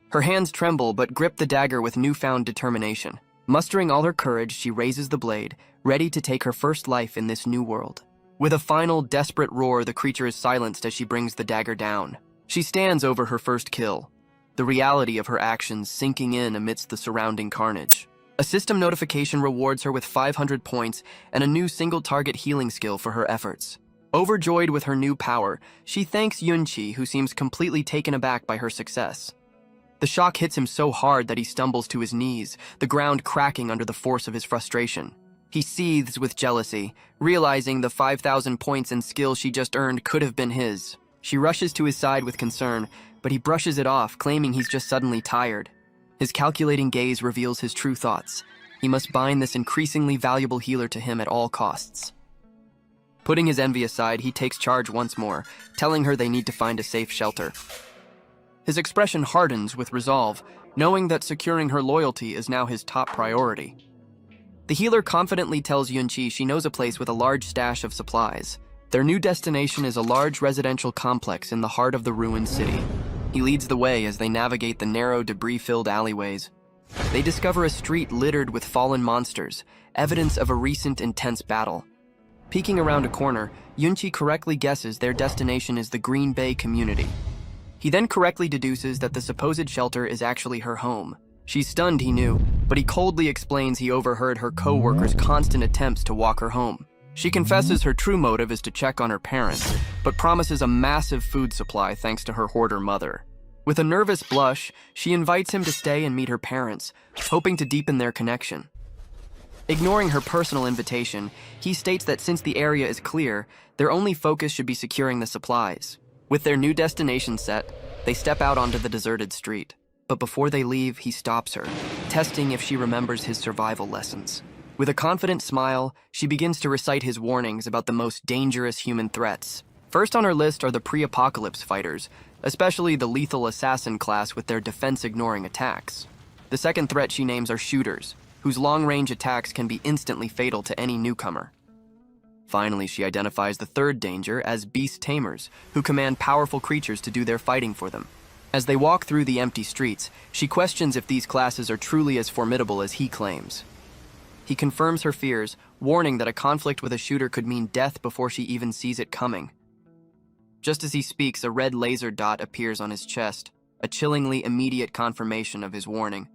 Her hands tremble but grip the dagger with newfound determination. Mustering all her courage, she raises the blade, ready to take her first life in this new world. With a final, desperate roar, the creature is silenced as she brings the dagger down. She stands over her first kill, the reality of her actions sinking in amidst the surrounding carnage. A system notification rewards her with 500 points and a new single-target healing skill for her efforts. Overjoyed with her new power, she thanks Yunqi, who seems completely taken aback by her success. The shock hits him so hard that he stumbles to his knees, the ground cracking under the force of his frustration. He seethes with jealousy, realizing the 5,000 points and skill she just earned could have been his. She rushes to his side with concern, but he brushes it off, claiming he's just suddenly tired. His calculating gaze reveals his true thoughts. He must bind this increasingly valuable healer to him at all costs. Putting his envy aside, he takes charge once more, telling her they need to find a safe shelter. His expression hardens with resolve, knowing that securing her loyalty is now his top priority. The healer confidently tells Yunqi she knows a place with a large stash of supplies. Their new destination is a large residential complex in the heart of the ruined city. He leads the way as they navigate the narrow, debris-filled alleyways. They discover a street littered with fallen monsters, evidence of a recent intense battle. Peeking around a corner, Yunqi correctly guesses their destination is the Green Bay community. He then correctly deduces that the supposed shelter is actually her home. She's stunned, he knew, but he coldly explains he overheard her co-workers' constant attempts to walk her home. She confesses her true motive is to check on her parents, but promises a massive food supply thanks to her hoarder mother. With a nervous blush, she invites him to stay and meet her parents, hoping to deepen their connection. Ignoring her personal invitation, he states that since the area is clear, their only focus should be securing the supplies. With their new destination set, they step out onto the deserted street. But before they leave, he stops her, testing if she remembers his survival lessons. With a confident smile, she begins to recite his warnings about the most dangerous human threats. First on her list are the pre-apocalypse fighters, especially the lethal assassin class with their defense-ignoring attacks. The second threat she names are shooters, whose long-range attacks can be instantly fatal to any newcomer. Finally, she identifies the third danger as beast tamers, who command powerful creatures to do their fighting for them. As they walk through the empty streets, she questions if these classes are truly as formidable as he claims. He confirms her fears, warning that a conflict with a shooter could mean death before she even sees it coming. Just as he speaks, a red laser dot appears on his chest, a chillingly immediate confirmation of his warning.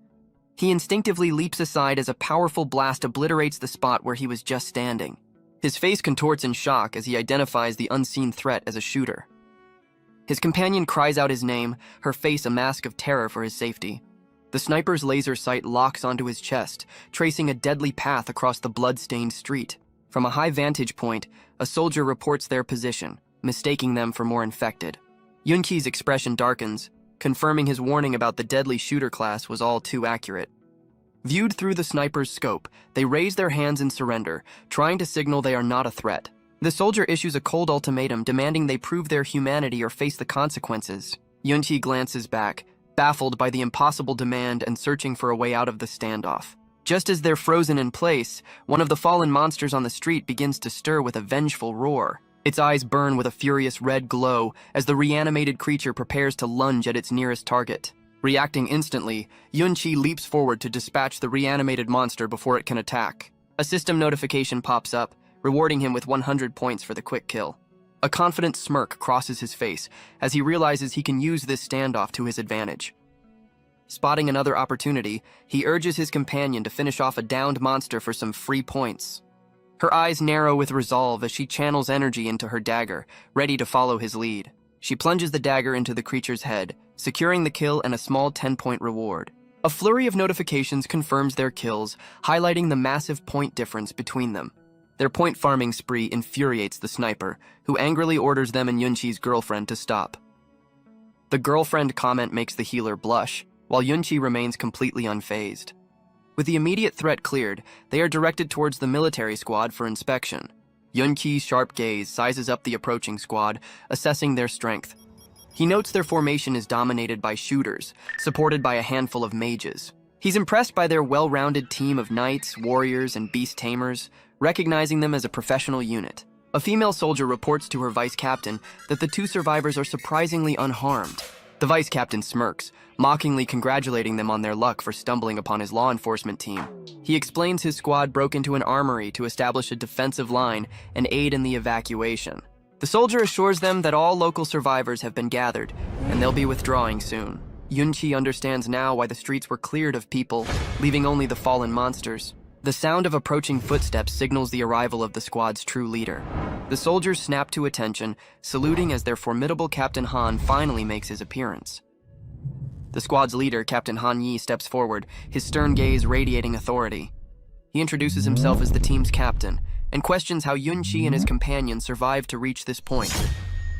He instinctively leaps aside as a powerful blast obliterates the spot where he was just standing. His face contorts in shock as he identifies the unseen threat as a shooter. His companion cries out his name, her face a mask of terror for his safety. The sniper's laser sight locks onto his chest, tracing a deadly path across the blood-stained street. From a high vantage point, a soldier reports their position, mistaking them for more infected. Yunqi's expression darkens, confirming his warning about the deadly shooter class was all too accurate. Viewed through the sniper's scope, they raise their hands in surrender, trying to signal they are not a threat. The soldier issues a cold ultimatum demanding they prove their humanity or face the consequences. Yunqi glances back, baffled by the impossible demand and searching for a way out of the standoff. Just as they're frozen in place, one of the fallen monsters on the street begins to stir with a vengeful roar. Its eyes burn with a furious red glow as the reanimated creature prepares to lunge at its nearest target. Reacting instantly, Yunqi leaps forward to dispatch the reanimated monster before it can attack. A system notification pops up, rewarding him with 100 points for the quick kill. A confident smirk crosses his face as he realizes he can use this standoff to his advantage. Spotting another opportunity, he urges his companion to finish off a downed monster for some free points. Her eyes narrow with resolve as she channels energy into her dagger, ready to follow his lead. She plunges the dagger into the creature's head, securing the kill and a small 10-point reward. A flurry of notifications confirms their kills, highlighting the massive point difference between them. Their point farming spree infuriates the sniper, who angrily orders them and Yunqi's girlfriend to stop. The girlfriend comment makes the healer blush, while Yunqi remains completely unfazed. With the immediate threat cleared, they are directed towards the military squad for inspection. Yunqi's sharp gaze sizes up the approaching squad, assessing their strength. He notes their formation is dominated by shooters, supported by a handful of mages. He's impressed by their well-rounded team of knights, warriors, and beast tamers, recognizing them as a professional unit. A female soldier reports to her vice captain that the two survivors are surprisingly unharmed. The vice captain smirks, mockingly congratulating them on their luck for stumbling upon his law enforcement team. He explains his squad broke into an armory to establish a defensive line and aid in the evacuation. The soldier assures them that all local survivors have been gathered, and they'll be withdrawing soon. Yunqi understands now why the streets were cleared of people, leaving only the fallen monsters. The sound of approaching footsteps signals the arrival of the squad's true leader. The soldiers snap to attention, saluting as their formidable Captain Han finally makes his appearance. The squad's leader, Captain Han Yi, steps forward, his stern gaze radiating authority. He introduces himself as the team's captain, and questions how Yunqi and his companions survived to reach this point.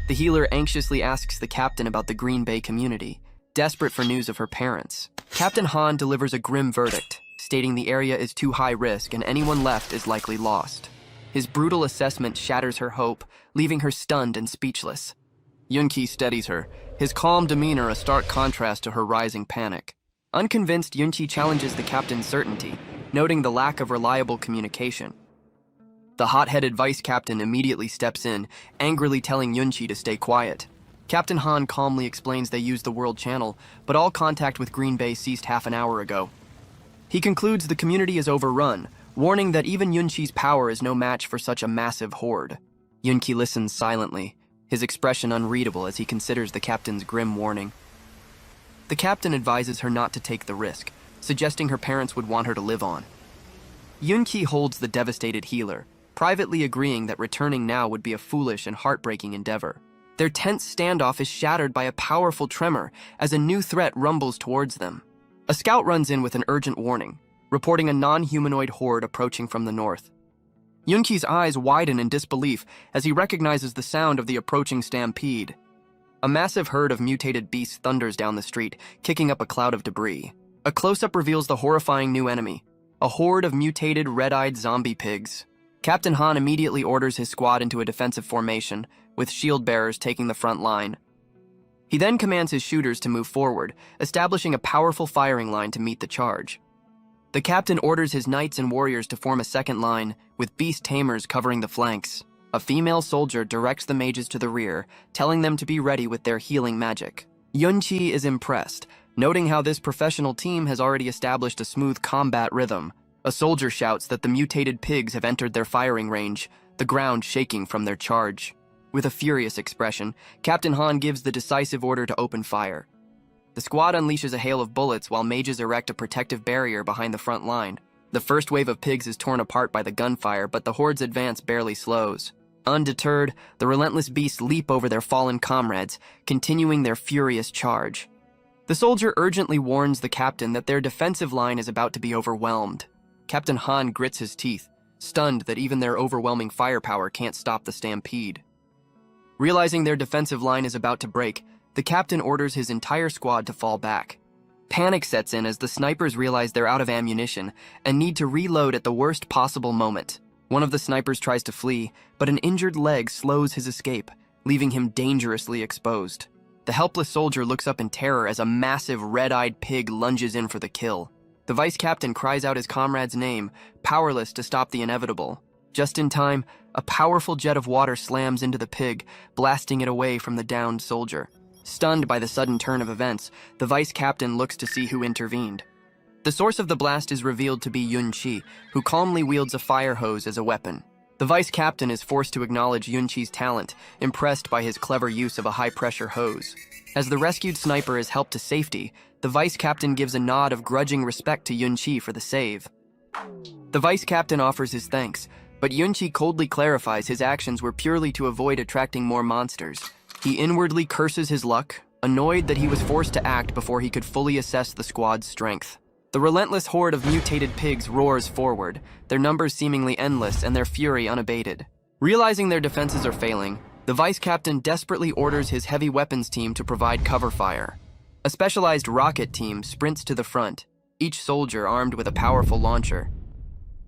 The healer anxiously asks the captain about the Green Bay community, desperate for news of her parents. Captain Han delivers a grim verdict, stating the area is too high risk and anyone left is likely lost. His brutal assessment shatters her hope, leaving her stunned and speechless. Yunqi steadies her, his calm demeanor a stark contrast to her rising panic. Unconvinced, Yunqi challenges the captain's certainty, noting the lack of reliable communication. The hot-headed vice captain immediately steps in, angrily telling Yunqi to stay quiet. Captain Han calmly explains they used the World Channel, but all contact with Green Bay ceased half an hour ago. He concludes the community is overrun, warning that even Yunqi's power is no match for such a massive horde. Yunqi listens silently, his expression unreadable as he considers the captain's grim warning. The captain advises her not to take the risk, suggesting her parents would want her to live on. Yunqi holds the devastated healer, privately agreeing that returning now would be a foolish and heartbreaking endeavor. Their tense standoff is shattered by a powerful tremor as a new threat rumbles towards them. A scout runs in with an urgent warning, reporting a non-humanoid horde approaching from the north. Yunqi's eyes widen in disbelief as he recognizes the sound of the approaching stampede. A massive herd of mutated beasts thunders down the street, kicking up a cloud of debris. A close-up reveals the horrifying new enemy, a horde of mutated red-eyed zombie pigs. Captain Han immediately orders his squad into a defensive formation, with shield-bearers taking the front line. He then commands his shooters to move forward, establishing a powerful firing line to meet the charge. The captain orders his knights and warriors to form a second line, with beast tamers covering the flanks. A female soldier directs the mages to the rear, telling them to be ready with their healing magic. Yunqi is impressed, noting how this professional team has already established a smooth combat rhythm. A soldier shouts that the mutated pigs have entered their firing range, the ground shaking from their charge. With a furious expression, Captain Han gives the decisive order to open fire. The squad unleashes a hail of bullets while mages erect a protective barrier behind the front line. The first wave of pigs is torn apart by the gunfire, but the horde's advance barely slows. Undeterred, the relentless beasts leap over their fallen comrades, continuing their furious charge. The soldier urgently warns the captain that their defensive line is about to be overwhelmed. Captain Han grits his teeth, stunned that even their overwhelming firepower can't stop the stampede. Realizing their defensive line is about to break, the captain orders his entire squad to fall back. Panic sets in as the snipers realize they're out of ammunition and need to reload at the worst possible moment. One of the snipers tries to flee, but an injured leg slows his escape, leaving him dangerously exposed. The helpless soldier looks up in terror as a massive red-eyed pig lunges in for the kill. The vice captain cries out his comrade's name, powerless to stop the inevitable. Just in time, a powerful jet of water slams into the pig, blasting it away from the downed soldier. Stunned by the sudden turn of events, the vice captain looks to see who intervened. The source of the blast is revealed to be Yun-Chi, who calmly wields a fire hose as a weapon. The vice captain is forced to acknowledge Yun-Chi's talent, impressed by his clever use of a high-pressure hose. As the rescued sniper is helped to safety, the vice captain gives a nod of grudging respect to Yun-Chi for the save. The vice captain offers his thanks, but Yun-Chi coldly clarifies his actions were purely to avoid attracting more monsters. He inwardly curses his luck, annoyed that he was forced to act before he could fully assess the squad's strength. The relentless horde of mutated pigs roars forward, their numbers seemingly endless and their fury unabated. Realizing their defenses are failing, the vice captain desperately orders his heavy weapons team to provide cover fire. A specialized rocket team sprints to the front, each soldier armed with a powerful launcher.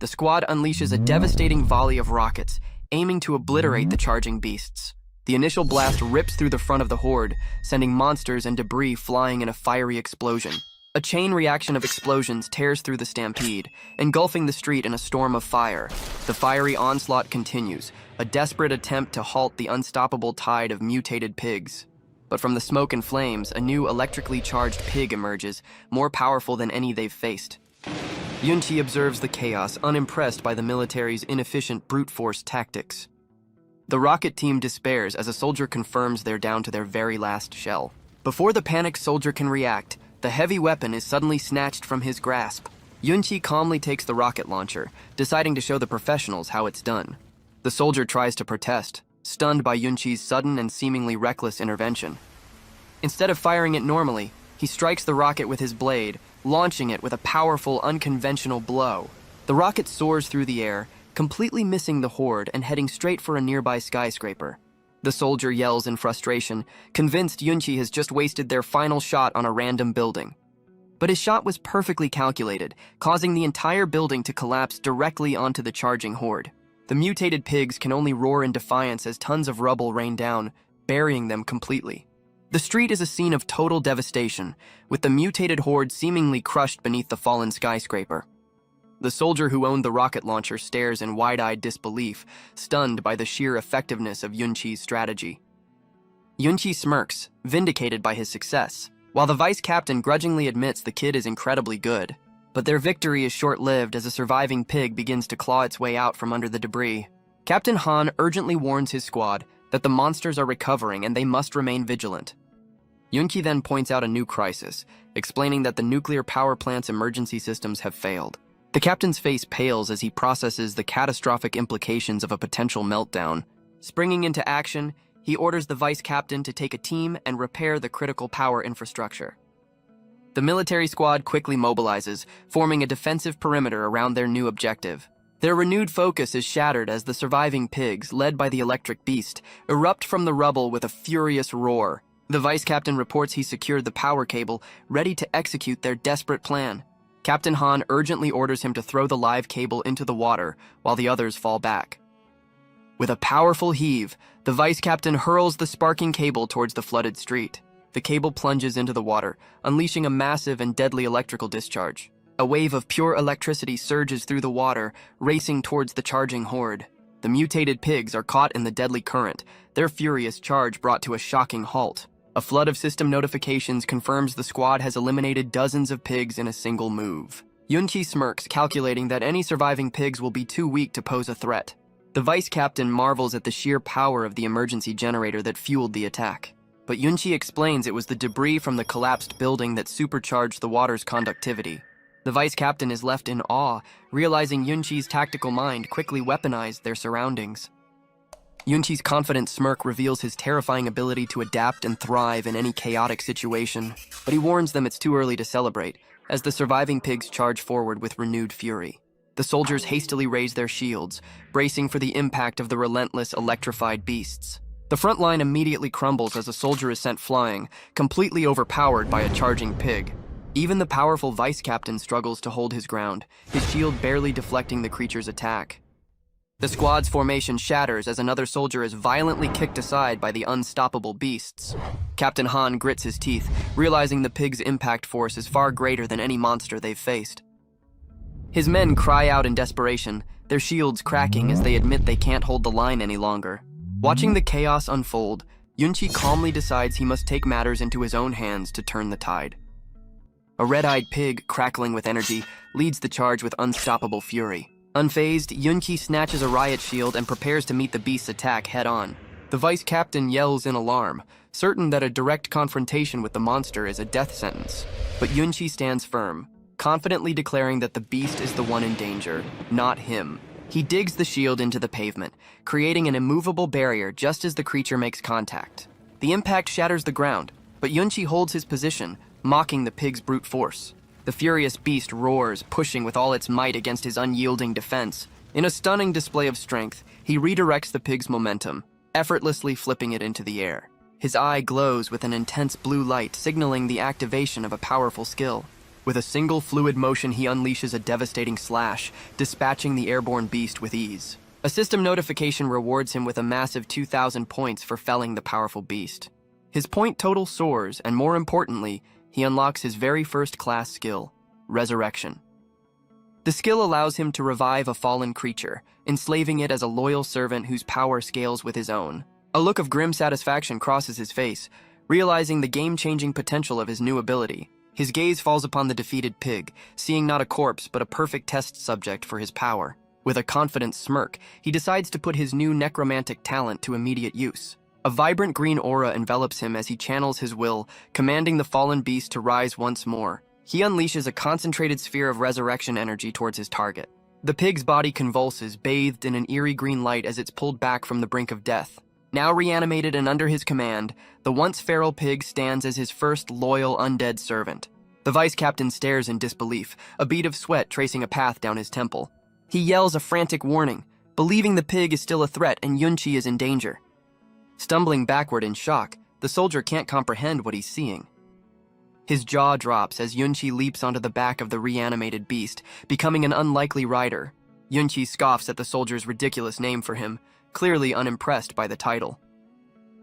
The squad unleashes a devastating volley of rockets, aiming to obliterate the charging beasts. The initial blast rips through the front of the horde, sending monsters and debris flying in a fiery explosion. A chain reaction of explosions tears through the stampede, engulfing the street in a storm of fire. The fiery onslaught continues, a desperate attempt to halt the unstoppable tide of mutated pigs. But from the smoke and flames, a new electrically charged pig emerges, more powerful than any they've faced. Yun-Chi observes the chaos, unimpressed by the military's inefficient brute force tactics. The rocket team despairs as a soldier confirms they're down to their very last shell. Before the panicked soldier can react, the heavy weapon is suddenly snatched from his grasp. Yun-Chi calmly takes the rocket launcher, deciding to show the professionals how it's done. The soldier tries to protest, stunned by Yun-Chi's sudden and seemingly reckless intervention. Instead of firing it normally, he strikes the rocket with his blade, launching it with a powerful, unconventional blow. The rocket soars through the air, completely missing the horde and heading straight for a nearby skyscraper. The soldier yells in frustration, convinced Yun-Chi has just wasted their final shot on a random building. But his shot was perfectly calculated, causing the entire building to collapse directly onto the charging horde. The mutated pigs can only roar in defiance as tons of rubble rain down, burying them completely. The street is a scene of total devastation, with the mutated horde seemingly crushed beneath the fallen skyscraper. The soldier who owned the rocket launcher stares in wide-eyed disbelief, stunned by the sheer effectiveness of Yun-Chi's strategy. Yun-Chi smirks, vindicated by his success, while the vice captain grudgingly admits the kid is incredibly good. But their victory is short-lived as a surviving pig begins to claw its way out from under the debris. Captain Han urgently warns his squad that the monsters are recovering and they must remain vigilant. Yun-Chi then points out a new crisis, explaining that the nuclear power plant's emergency systems have failed. The captain's face pales as he processes the catastrophic implications of a potential meltdown. Springing into action, he orders the vice captain to take a team and repair the critical power infrastructure. The military squad quickly mobilizes, forming a defensive perimeter around their new objective. Their renewed focus is shattered as the surviving pigs, led by the electric beast, erupt from the rubble with a furious roar. The vice captain reports he secured the power cable, ready to execute their desperate plan. Captain Han urgently orders him to throw the live cable into the water while the others fall back. With a powerful heave, the vice captain hurls the sparking cable towards the flooded street. The cable plunges into the water, unleashing a massive and deadly electrical discharge. A wave of pure electricity surges through the water, racing towards the charging horde. The mutated pigs are caught in the deadly current, their furious charge brought to a shocking halt. A flood of system notifications confirms the squad has eliminated dozens of pigs in a single move. Yun-Chi smirks, calculating that any surviving pigs will be too weak to pose a threat. The vice captain marvels at the sheer power of the emergency generator that fueled the attack. But Yun-Chi explains it was the debris from the collapsed building that supercharged the water's conductivity. The vice captain is left in awe, realizing Yun-Chi's tactical mind quickly weaponized their surroundings. Yun-Chi's confident smirk reveals his terrifying ability to adapt and thrive in any chaotic situation, but he warns them it's too early to celebrate, as the surviving pigs charge forward with renewed fury. The soldiers hastily raise their shields, bracing for the impact of the relentless, electrified beasts. The front line immediately crumbles as a soldier is sent flying, completely overpowered by a charging pig. Even the powerful vice captain struggles to hold his ground, his shield barely deflecting the creature's attack. The squad's formation shatters as another soldier is violently kicked aside by the unstoppable beasts. Captain Han grits his teeth, realizing the pig's impact force is far greater than any monster they've faced. His men cry out in desperation, their shields cracking as they admit they can't hold the line any longer. Watching the chaos unfold, Yunqi calmly decides he must take matters into his own hands to turn the tide. A red-eyed pig, crackling with energy, leads the charge with unstoppable fury. Unfazed, Yunqi snatches a riot shield and prepares to meet the beast's attack head-on. The vice captain yells in alarm, certain that a direct confrontation with the monster is a death sentence. But Yunqi stands firm, confidently declaring that the beast is the one in danger, not him. He digs the shield into the pavement, creating an immovable barrier just as the creature makes contact. The impact shatters the ground, but Yunqi holds his position, mocking the pig's brute force. The furious beast roars, pushing with all its might against his unyielding defense. In a stunning display of strength, he redirects the pig's momentum, effortlessly flipping it into the air. His eye glows with an intense blue light, signaling the activation of a powerful skill. With a single fluid motion, he unleashes a devastating slash, dispatching the airborne beast with ease. A system notification rewards him with a massive 2,000 points for felling the powerful beast. His point total soars, and more importantly, he unlocks his very first class skill, Resurrection. The skill allows him to revive a fallen creature, enslaving it as a loyal servant whose power scales with his own. A look of grim satisfaction crosses his face, realizing the game-changing potential of his new ability. His gaze falls upon the defeated pig, seeing not a corpse but a perfect test subject for his power. With a confident smirk, he decides to put his new necromantic talent to immediate use. A vibrant green aura envelops him as he channels his will, commanding the fallen beast to rise once more. He unleashes a concentrated sphere of resurrection energy towards his target. The pig's body convulses, bathed in an eerie green light as it's pulled back from the brink of death. Now reanimated and under his command, the once feral pig stands as his first loyal undead servant. The vice captain stares in disbelief, a bead of sweat tracing a path down his temple. He yells a frantic warning, believing the pig is still a threat and Yunqi is in danger. Stumbling backward in shock, the soldier can't comprehend what he's seeing. His jaw drops as Yunqi leaps onto the back of the reanimated beast, becoming an unlikely rider. Yunqi scoffs at the soldier's ridiculous name for him, clearly unimpressed by the title.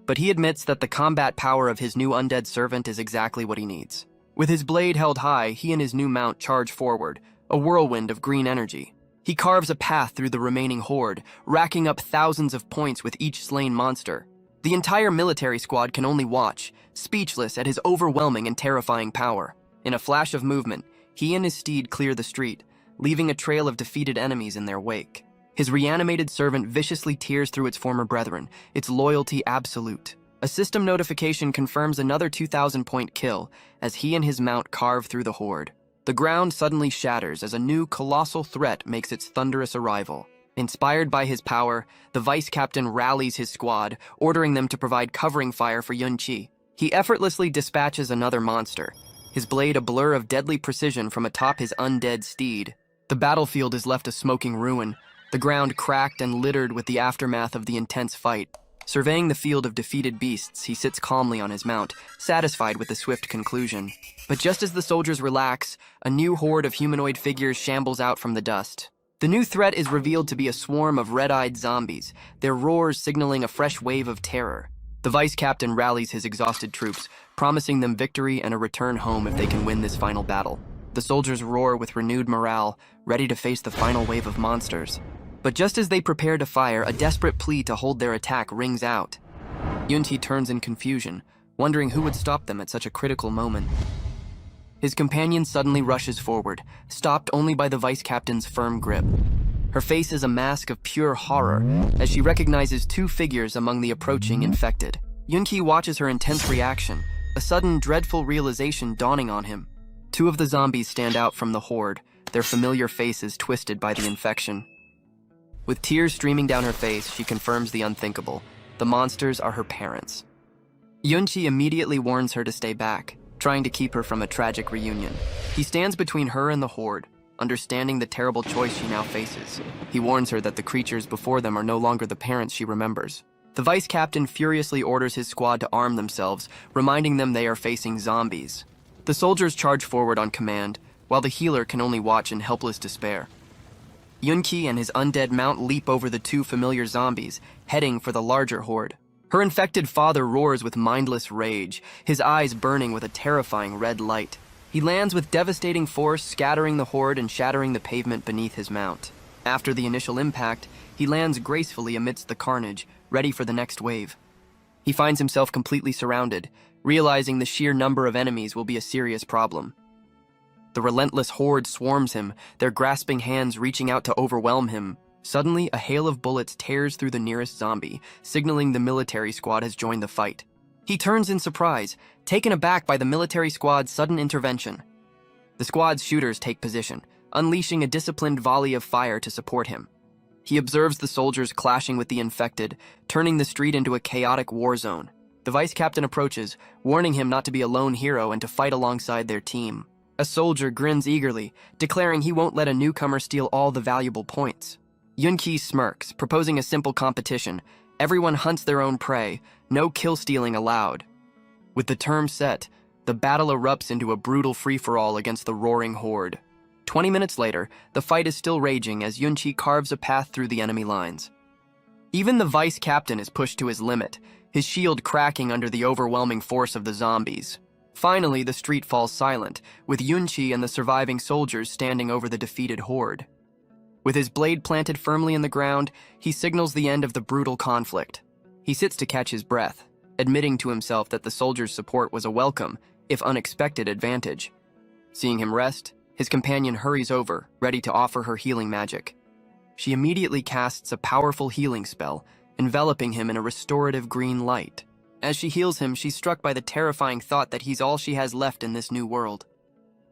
But he admits that the combat power of his new undead servant is exactly what he needs. With his blade held high, he and his new mount charge forward, a whirlwind of green energy. He carves a path through the remaining horde, racking up thousands of points with each slain monster. The entire military squad can only watch, speechless at his overwhelming and terrifying power. In a flash of movement, he and his steed clear the street, leaving a trail of defeated enemies in their wake. His reanimated servant viciously tears through its former brethren, its loyalty absolute. A system notification confirms another 2,000-point kill as he and his mount carve through the horde. The ground suddenly shatters as a new colossal threat makes its thunderous arrival. Inspired by his power, the vice captain rallies his squad, ordering them to provide covering fire for Yunqi. He effortlessly dispatches another monster, his blade a blur of deadly precision from atop his undead steed. The battlefield is left a smoking ruin, the ground cracked and littered with the aftermath of the intense fight. Surveying the field of defeated beasts, he sits calmly on his mount, satisfied with the swift conclusion. But just as the soldiers relax, a new horde of humanoid figures shambles out from the dust. The new threat is revealed to be a swarm of red-eyed zombies, their roars signaling a fresh wave of terror. The vice captain rallies his exhausted troops, promising them victory and a return home if they can win this final battle. The soldiers roar with renewed morale, ready to face the final wave of monsters. But just as they prepare to fire, a desperate plea to hold their attack rings out. Yunqi turns in confusion, wondering who would stop them at such a critical moment. His companion suddenly rushes forward, stopped only by the vice captain's firm grip. Her face is a mask of pure horror as she recognizes two figures among the approaching infected. Yunqi watches her intense reaction, a sudden dreadful realization dawning on him. Two of the zombies stand out from the horde, their familiar faces twisted by the infection. With tears streaming down her face, she confirms the unthinkable. The monsters are her parents. Yunqi immediately warns her to stay back, trying to keep her from a tragic reunion. He stands between her and the horde, understanding the terrible choice she now faces. He warns her that the creatures before them are no longer the parents she remembers. The vice captain furiously orders his squad to arm themselves, reminding them they are facing zombies. The soldiers charge forward on command, while the healer can only watch in helpless despair. Yunki and his undead mount leap over the two familiar zombies, heading for the larger horde. Her infected father roars with mindless rage, his eyes burning with a terrifying red light. He lands with devastating force, scattering the horde and shattering the pavement beneath his mount. After the initial impact, he lands gracefully amidst the carnage, ready for the next wave. He finds himself completely surrounded, realizing the sheer number of enemies will be a serious problem. The relentless horde swarms him, their grasping hands reaching out to overwhelm him. Suddenly, a hail of bullets tears through the nearest zombie, signaling the military squad has joined the fight. He turns in surprise, taken aback by the military squad's sudden intervention. The squad's shooters take position, unleashing a disciplined volley of fire to support him. He observes the soldiers clashing with the infected, turning the street into a chaotic war zone. The vice captain approaches, warning him not to be a lone hero and to fight alongside their team. A soldier grins eagerly, declaring he won't let a newcomer steal all the valuable points. Yunki smirks, proposing a simple competition. Everyone hunts their own prey, no kill-stealing allowed. With the term set, the battle erupts into a brutal free-for-all against the roaring horde. 20 minutes later, the fight is still raging as Yunchi carves a path through the enemy lines. Even the vice captain is pushed to his limit, his shield cracking under the overwhelming force of the zombies. Finally, the street falls silent, with Yunchi and the surviving soldiers standing over the defeated horde. With his blade planted firmly in the ground, he signals the end of the brutal conflict. He sits to catch his breath, admitting to himself that the soldiers' support was a welcome, if unexpected, advantage. Seeing him rest, his companion hurries over, ready to offer her healing magic. She immediately casts a powerful healing spell, enveloping him in a restorative green light. As she heals him, she's struck by the terrifying thought that he's all she has left in this new world.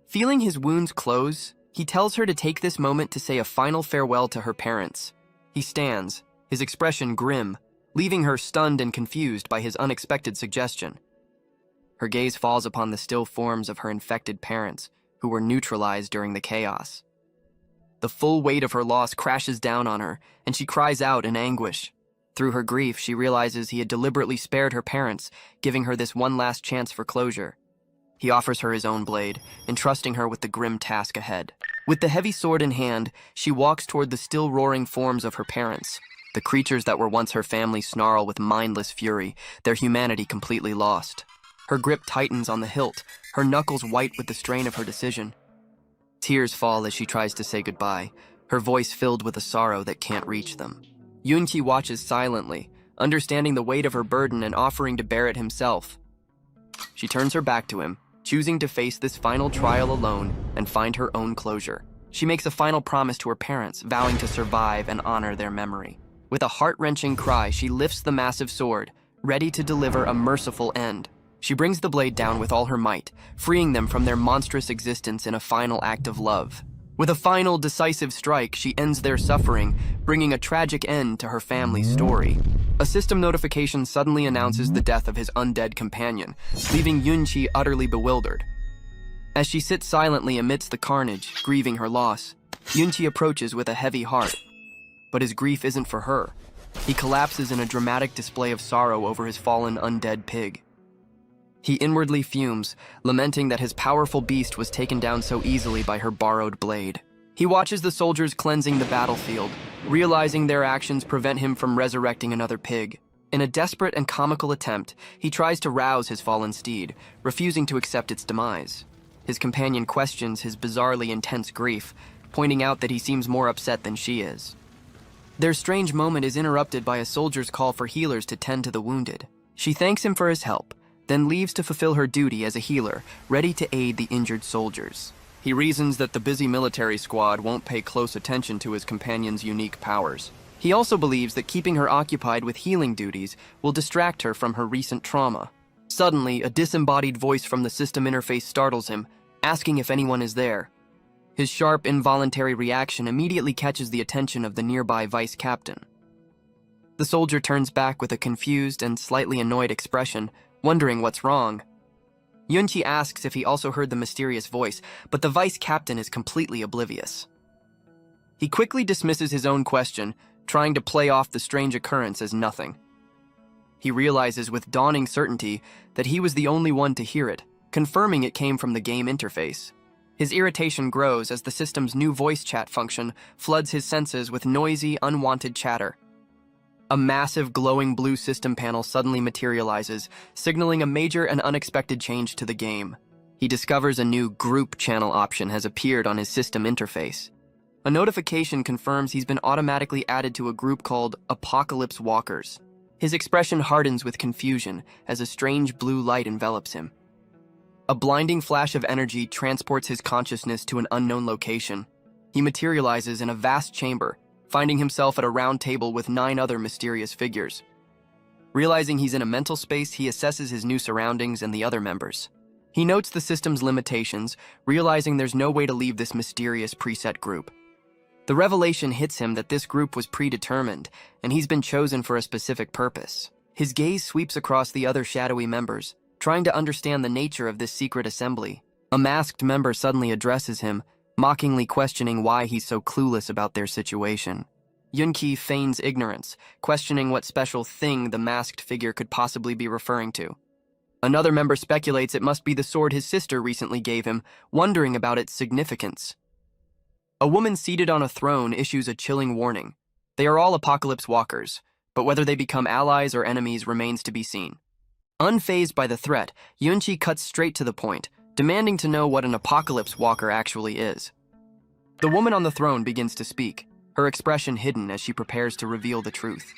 Feeling his wounds close, he tells her to take this moment to say a final farewell to her parents. He stands, his expression grim, leaving her stunned and confused by his unexpected suggestion. Her gaze falls upon the still forms of her infected parents, who were neutralized during the chaos. The full weight of her loss crashes down on her, and she cries out in anguish. Through her grief, she realizes he had deliberately spared her parents, giving her this one last chance for closure. He offers her his own blade, entrusting her with the grim task ahead. With the heavy sword in hand, she walks toward the still roaring forms of her parents. The creatures that were once her family snarl with mindless fury, their humanity completely lost. Her grip tightens on the hilt, her knuckles white with the strain of her decision. Tears fall as she tries to say goodbye, her voice filled with a sorrow that can't reach them. Yunki watches silently, understanding the weight of her burden and offering to bear it himself. She turns her back to him, choosing to face this final trial alone and find her own closure. She makes a final promise to her parents, vowing to survive and honor their memory. With a heart-wrenching cry, she lifts the massive sword, ready to deliver a merciful end. She brings the blade down with all her might, freeing them from their monstrous existence in a final act of love. With a final, decisive strike, she ends their suffering, bringing a tragic end to her family's story. A system notification suddenly announces the death of his undead companion, leaving Yunchi utterly bewildered. As she sits silently amidst the carnage, grieving her loss, Yunchi approaches with a heavy heart. But his grief isn't for her. He collapses in a dramatic display of sorrow over his fallen undead pig. He inwardly fumes, lamenting that his powerful beast was taken down so easily by her borrowed blade. He watches the soldiers cleansing the battlefield, realizing their actions prevent him from resurrecting another pig. In a desperate and comical attempt, he tries to rouse his fallen steed, refusing to accept its demise. His companion questions his bizarrely intense grief, pointing out that he seems more upset than she is. Their strange moment is interrupted by a soldier's call for healers to tend to the wounded. She thanks him for his help, then leaves to fulfill her duty as a healer, ready to aid the injured soldiers. He reasons that the busy military squad won't pay close attention to his companion's unique powers. He also believes that keeping her occupied with healing duties will distract her from her recent trauma. Suddenly, a disembodied voice from the system interface startles him, asking if anyone is there. His sharp, involuntary reaction immediately catches the attention of the nearby vice captain. The soldier turns back with a confused and slightly annoyed expression, wondering what's wrong. Yunchi asks if he also heard the mysterious voice, but the vice captain is completely oblivious. He quickly dismisses his own question, trying to play off the strange occurrence as nothing. He realizes with dawning certainty that he was the only one to hear it, confirming it came from the game interface. His irritation grows as the system's new voice chat function floods his senses with noisy, unwanted chatter. A massive glowing blue system panel suddenly materializes, signaling a major and unexpected change to the game. He discovers a new group channel option has appeared on his system interface. A notification confirms he's been automatically added to a group called Apocalypse Walkers. His expression hardens with confusion as a strange blue light envelops him. A blinding flash of energy transports his consciousness to an unknown location. He materializes in a vast chamber, finding himself at a round table with 9 other mysterious figures. Realizing he's in a mental space, he assesses his new surroundings and the other members. He notes the system's limitations, realizing there's no way to leave this mysterious preset group. The revelation hits him that this group was predetermined, and he's been chosen for a specific purpose. His gaze sweeps across the other shadowy members, trying to understand the nature of this secret assembly. A masked member suddenly addresses him, mockingly questioning why he's so clueless about their situation. Yunqi feigns ignorance, questioning what special thing the masked figure could possibly be referring to. Another member speculates it must be the sword his sister recently gave him, wondering about its significance. A woman seated on a throne issues a chilling warning. They are all Apocalypse Walkers, but whether they become allies or enemies remains to be seen. Unfazed by the threat, Yunqi cuts straight to the point, demanding to know what an Apocalypse Walker actually is. The woman on the throne begins to speak, her expression hidden as she prepares to reveal the truth.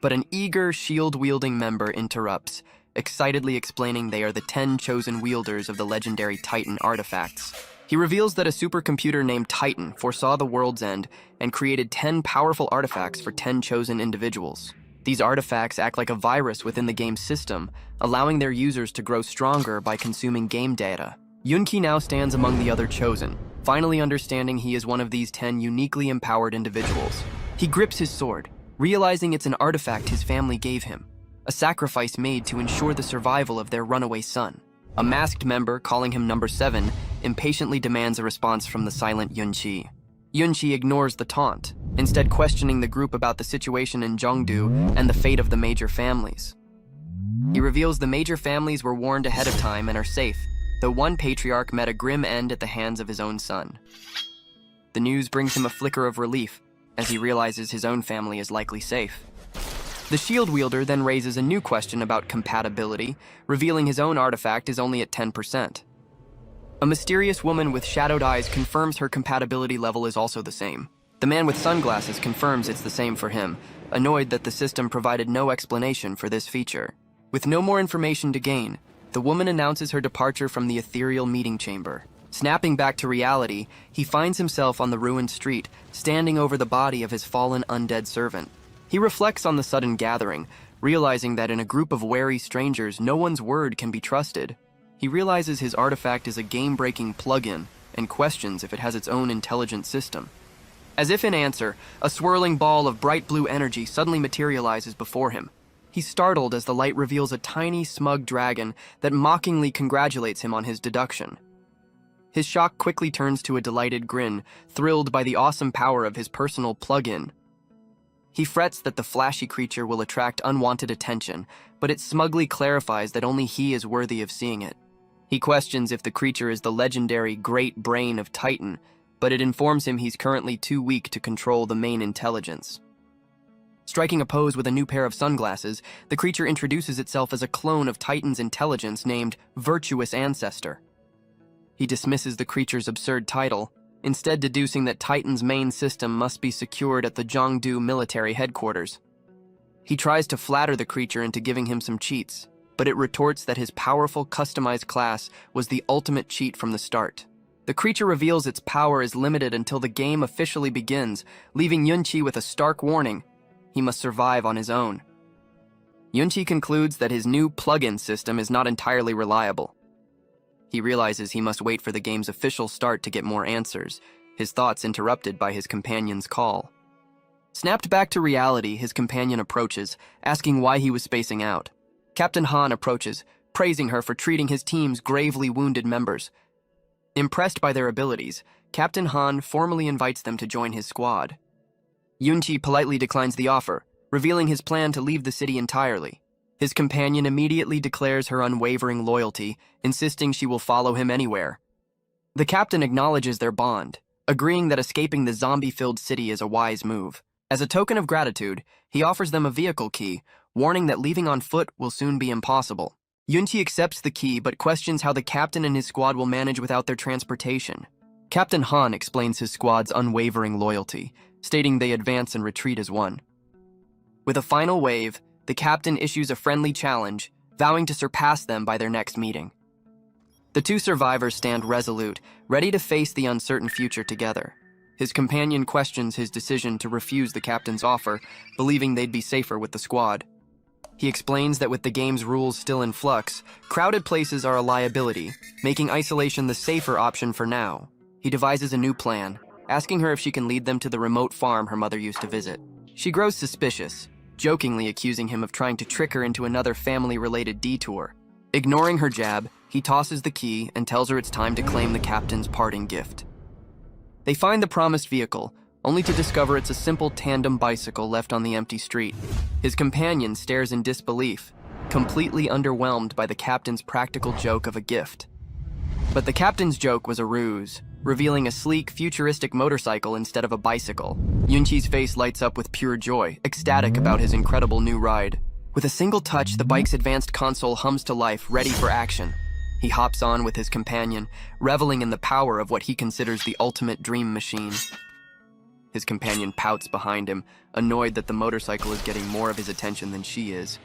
But an eager, shield-wielding member interrupts, excitedly explaining they are the 10 chosen wielders of the legendary Titan artifacts. He reveals that a supercomputer named Titan foresaw the world's end and created 10 powerful artifacts for 10 chosen individuals. These artifacts act like a virus within the game's system, allowing their users to grow stronger by consuming game data. Yunqi now stands among the other chosen, finally understanding he is one of these 10 uniquely empowered individuals. He grips his sword, realizing it's an artifact his family gave him, a sacrifice made to ensure the survival of their runaway son. A masked member, calling him number 7, impatiently demands a response from the silent Yunqi. Yunqi ignores the taunt, instead questioning the group about the situation in Zhongdu and the fate of the major families. He reveals the major families were warned ahead of time and are safe, though one patriarch met a grim end at the hands of his own son. The news brings him a flicker of relief, as he realizes his own family is likely safe. The shield wielder then raises a new question about compatibility, revealing his own artifact is only at 10%. A mysterious woman with shadowed eyes confirms her compatibility level is also the same. The man with sunglasses confirms it's the same for him, annoyed that the system provided no explanation for this feature. With no more information to gain, the woman announces her departure from the ethereal meeting chamber. Snapping back to reality, he finds himself on the ruined street, standing over the body of his fallen undead servant. He reflects on the sudden gathering, realizing that in a group of wary strangers, no one's word can be trusted. He realizes his artifact is a game-breaking plug-in and questions if it has its own intelligent system. As if in answer, a swirling ball of bright blue energy suddenly materializes before him. He's startled as the light reveals a tiny, smug dragon that mockingly congratulates him on his deduction. His shock quickly turns to a delighted grin, thrilled by the awesome power of his personal plug-in. He frets that the flashy creature will attract unwanted attention, but it smugly clarifies that only he is worthy of seeing it. He questions if the creature is the legendary Great Brain of Titan, but it informs him he's currently too weak to control the main intelligence. Striking a pose with a new pair of sunglasses, the creature introduces itself as a clone of Titan's intelligence named Virtuous Ancestor. He dismisses the creature's absurd title, instead deducing that Titan's main system must be secured at the Zhongdu military headquarters. He tries to flatter the creature into giving him some cheats, but it retorts that his powerful, customized class was the ultimate cheat from the start. The creature reveals its power is limited until the game officially begins, leaving Yunqi with a stark warning: he must survive on his own. Yunqi concludes that his new plug-in system is not entirely reliable. He realizes he must wait for the game's official start to get more answers, his thoughts interrupted by his companion's call. Snapped back to reality, his companion approaches, asking why he was spacing out. Captain Han approaches, praising her for treating his team's gravely wounded members. Impressed by their abilities, Captain Han formally invites them to join his squad. Yunqi politely declines the offer, revealing his plan to leave the city entirely. His companion immediately declares her unwavering loyalty, insisting she will follow him anywhere. The captain acknowledges their bond, agreeing that escaping the zombie-filled city is a wise move. As a token of gratitude, he offers them a vehicle key, warning that leaving on foot will soon be impossible. Yunqi accepts the key but questions how the captain and his squad will manage without their transportation. Captain Han explains his squad's unwavering loyalty, stating they advance and retreat as one. With a final wave, the captain issues a friendly challenge, vowing to surpass them by their next meeting. The two survivors stand resolute, ready to face the uncertain future together. His companion questions his decision to refuse the captain's offer, believing they'd be safer with the squad. He explains that with the game's rules still in flux, crowded places are a liability, making isolation the safer option for now. He devises a new plan, asking her if she can lead them to the remote farm her mother used to visit. She grows suspicious, jokingly accusing him of trying to trick her into another family-related detour. Ignoring her jab, he tosses the key and tells her it's time to claim the captain's parting gift. They find the promised vehicle, only to discover it's a simple tandem bicycle left on the empty street. His companion stares in disbelief, completely underwhelmed by the captain's practical joke of a gift. But the captain's joke was a ruse, revealing a sleek, futuristic motorcycle instead of a bicycle. Yunqi's face lights up with pure joy, ecstatic about his incredible new ride. With a single touch, the bike's advanced console hums to life, ready for action. He hops on with his companion, reveling in the power of what he considers the ultimate dream machine. His companion pouts behind him, annoyed that the motorcycle is getting more of his attention than she is.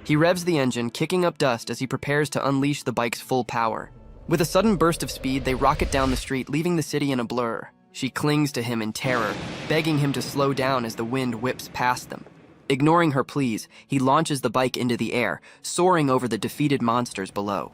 He revs the engine, kicking up dust as he prepares to unleash the bike's full power. With a sudden burst of speed, they rocket down the street, leaving the city in a blur. She clings to him in terror, begging him to slow down as the wind whips past them. Ignoring her pleas, he launches the bike into the air, soaring over the defeated monsters below.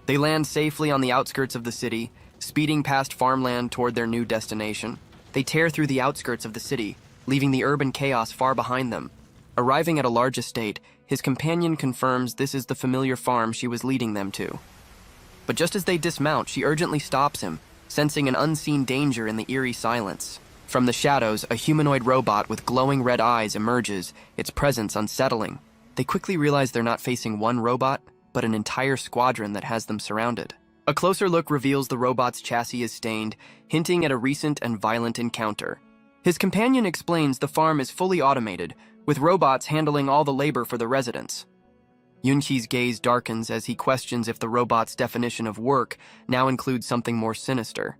They land safely on the outskirts of the city, speeding past farmland toward their new destination. They tear through the outskirts of the city, leaving the urban chaos far behind them. Arriving at a large estate, his companion confirms this is the familiar farm she was leading them to. But just as they dismount, she urgently stops him, sensing an unseen danger in the eerie silence. From the shadows, a humanoid robot with glowing red eyes emerges, its presence unsettling. They quickly realize they're not facing one robot, but an entire squadron that has them surrounded. A closer look reveals the robot's chassis is stained, hinting at a recent and violent encounter. His companion explains the farm is fully automated, with robots handling all the labor for the residents. Yunqi's gaze darkens as he questions if the robot's definition of work now includes something more sinister.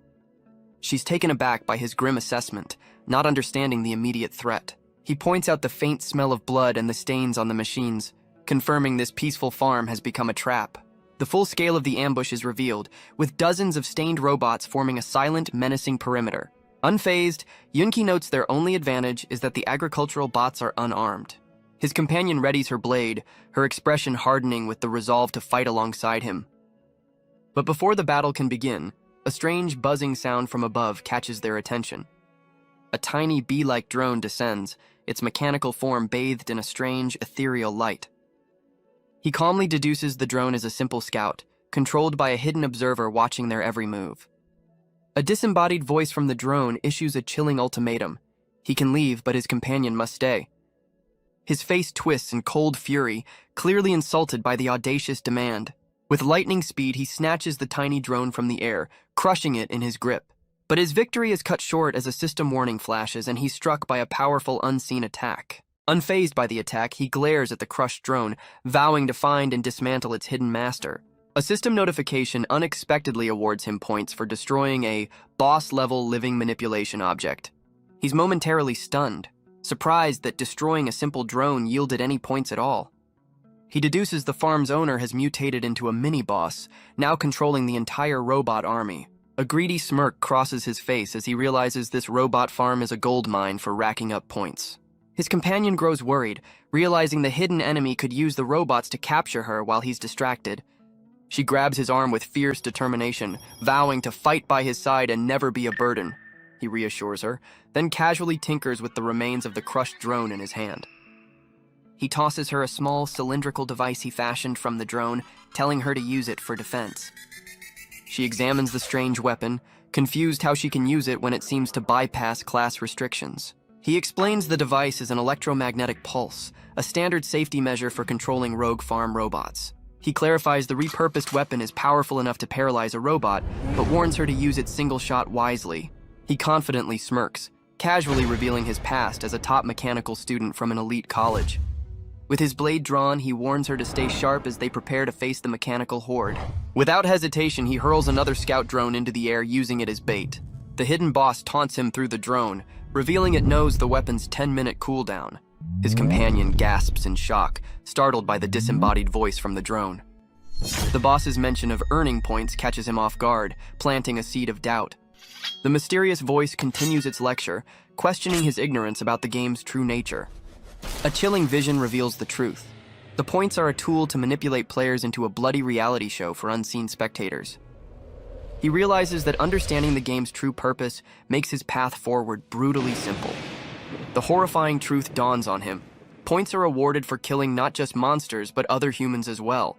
She's taken aback by his grim assessment, not understanding the immediate threat. He points out the faint smell of blood and the stains on the machines, confirming this peaceful farm has become a trap. The full scale of the ambush is revealed, with dozens of stained robots forming a silent, menacing perimeter. Unfazed, Yunqi notes their only advantage is that the agricultural bots are unarmed. His companion readies her blade, her expression hardening with the resolve to fight alongside him. But before the battle can begin, a strange buzzing sound from above catches their attention. A tiny bee-like drone descends, its mechanical form bathed in a strange, ethereal light. He calmly deduces the drone is a simple scout, controlled by a hidden observer watching their every move. A disembodied voice from the drone issues a chilling ultimatum. He can leave, but his companion must stay. His face twists in cold fury, clearly insulted by the audacious demand. With lightning speed, he snatches the tiny drone from the air, crushing it in his grip. But his victory is cut short as a system warning flashes and he's struck by a powerful unseen attack. Unfazed by the attack, he glares at the crushed drone, vowing to find and dismantle its hidden master. A system notification unexpectedly awards him points for destroying a boss-level living manipulation object. He's momentarily stunned, surprised that destroying a simple drone yielded any points at all. He deduces the farm's owner has mutated into a mini-boss, now controlling the entire robot army. A greedy smirk crosses his face as he realizes this robot farm is a gold mine for racking up points. His companion grows worried, realizing the hidden enemy could use the robots to capture her while he's distracted. She grabs his arm with fierce determination, vowing to fight by his side and never be a burden. He reassures her, then casually tinkers with the remains of the crushed drone in his hand. He tosses her a small cylindrical device he fashioned from the drone, telling her to use it for defense. She examines the strange weapon, confused how she can use it when it seems to bypass class restrictions. He explains the device is an electromagnetic pulse, a standard safety measure for controlling rogue farm robots. He clarifies the repurposed weapon is powerful enough to paralyze a robot, but warns her to use its single shot wisely. He confidently smirks, casually revealing his past as a top mechanical student from an elite college. With his blade drawn, he warns her to stay sharp as they prepare to face the mechanical horde. Without hesitation, he hurls another scout drone into the air, using it as bait. The hidden boss taunts him through the drone, revealing it knows the weapon's 10-minute cooldown. His companion gasps in shock, startled by the disembodied voice from the drone. The boss's mention of earning points catches him off guard, planting a seed of doubt. The mysterious voice continues its lecture, questioning his ignorance about the game's true nature. A chilling vision reveals the truth. The points are a tool to manipulate players into a bloody reality show for unseen spectators. He realizes that understanding the game's true purpose makes his path forward brutally simple. The horrifying truth dawns on him. Points are awarded for killing not just monsters, but other humans as well.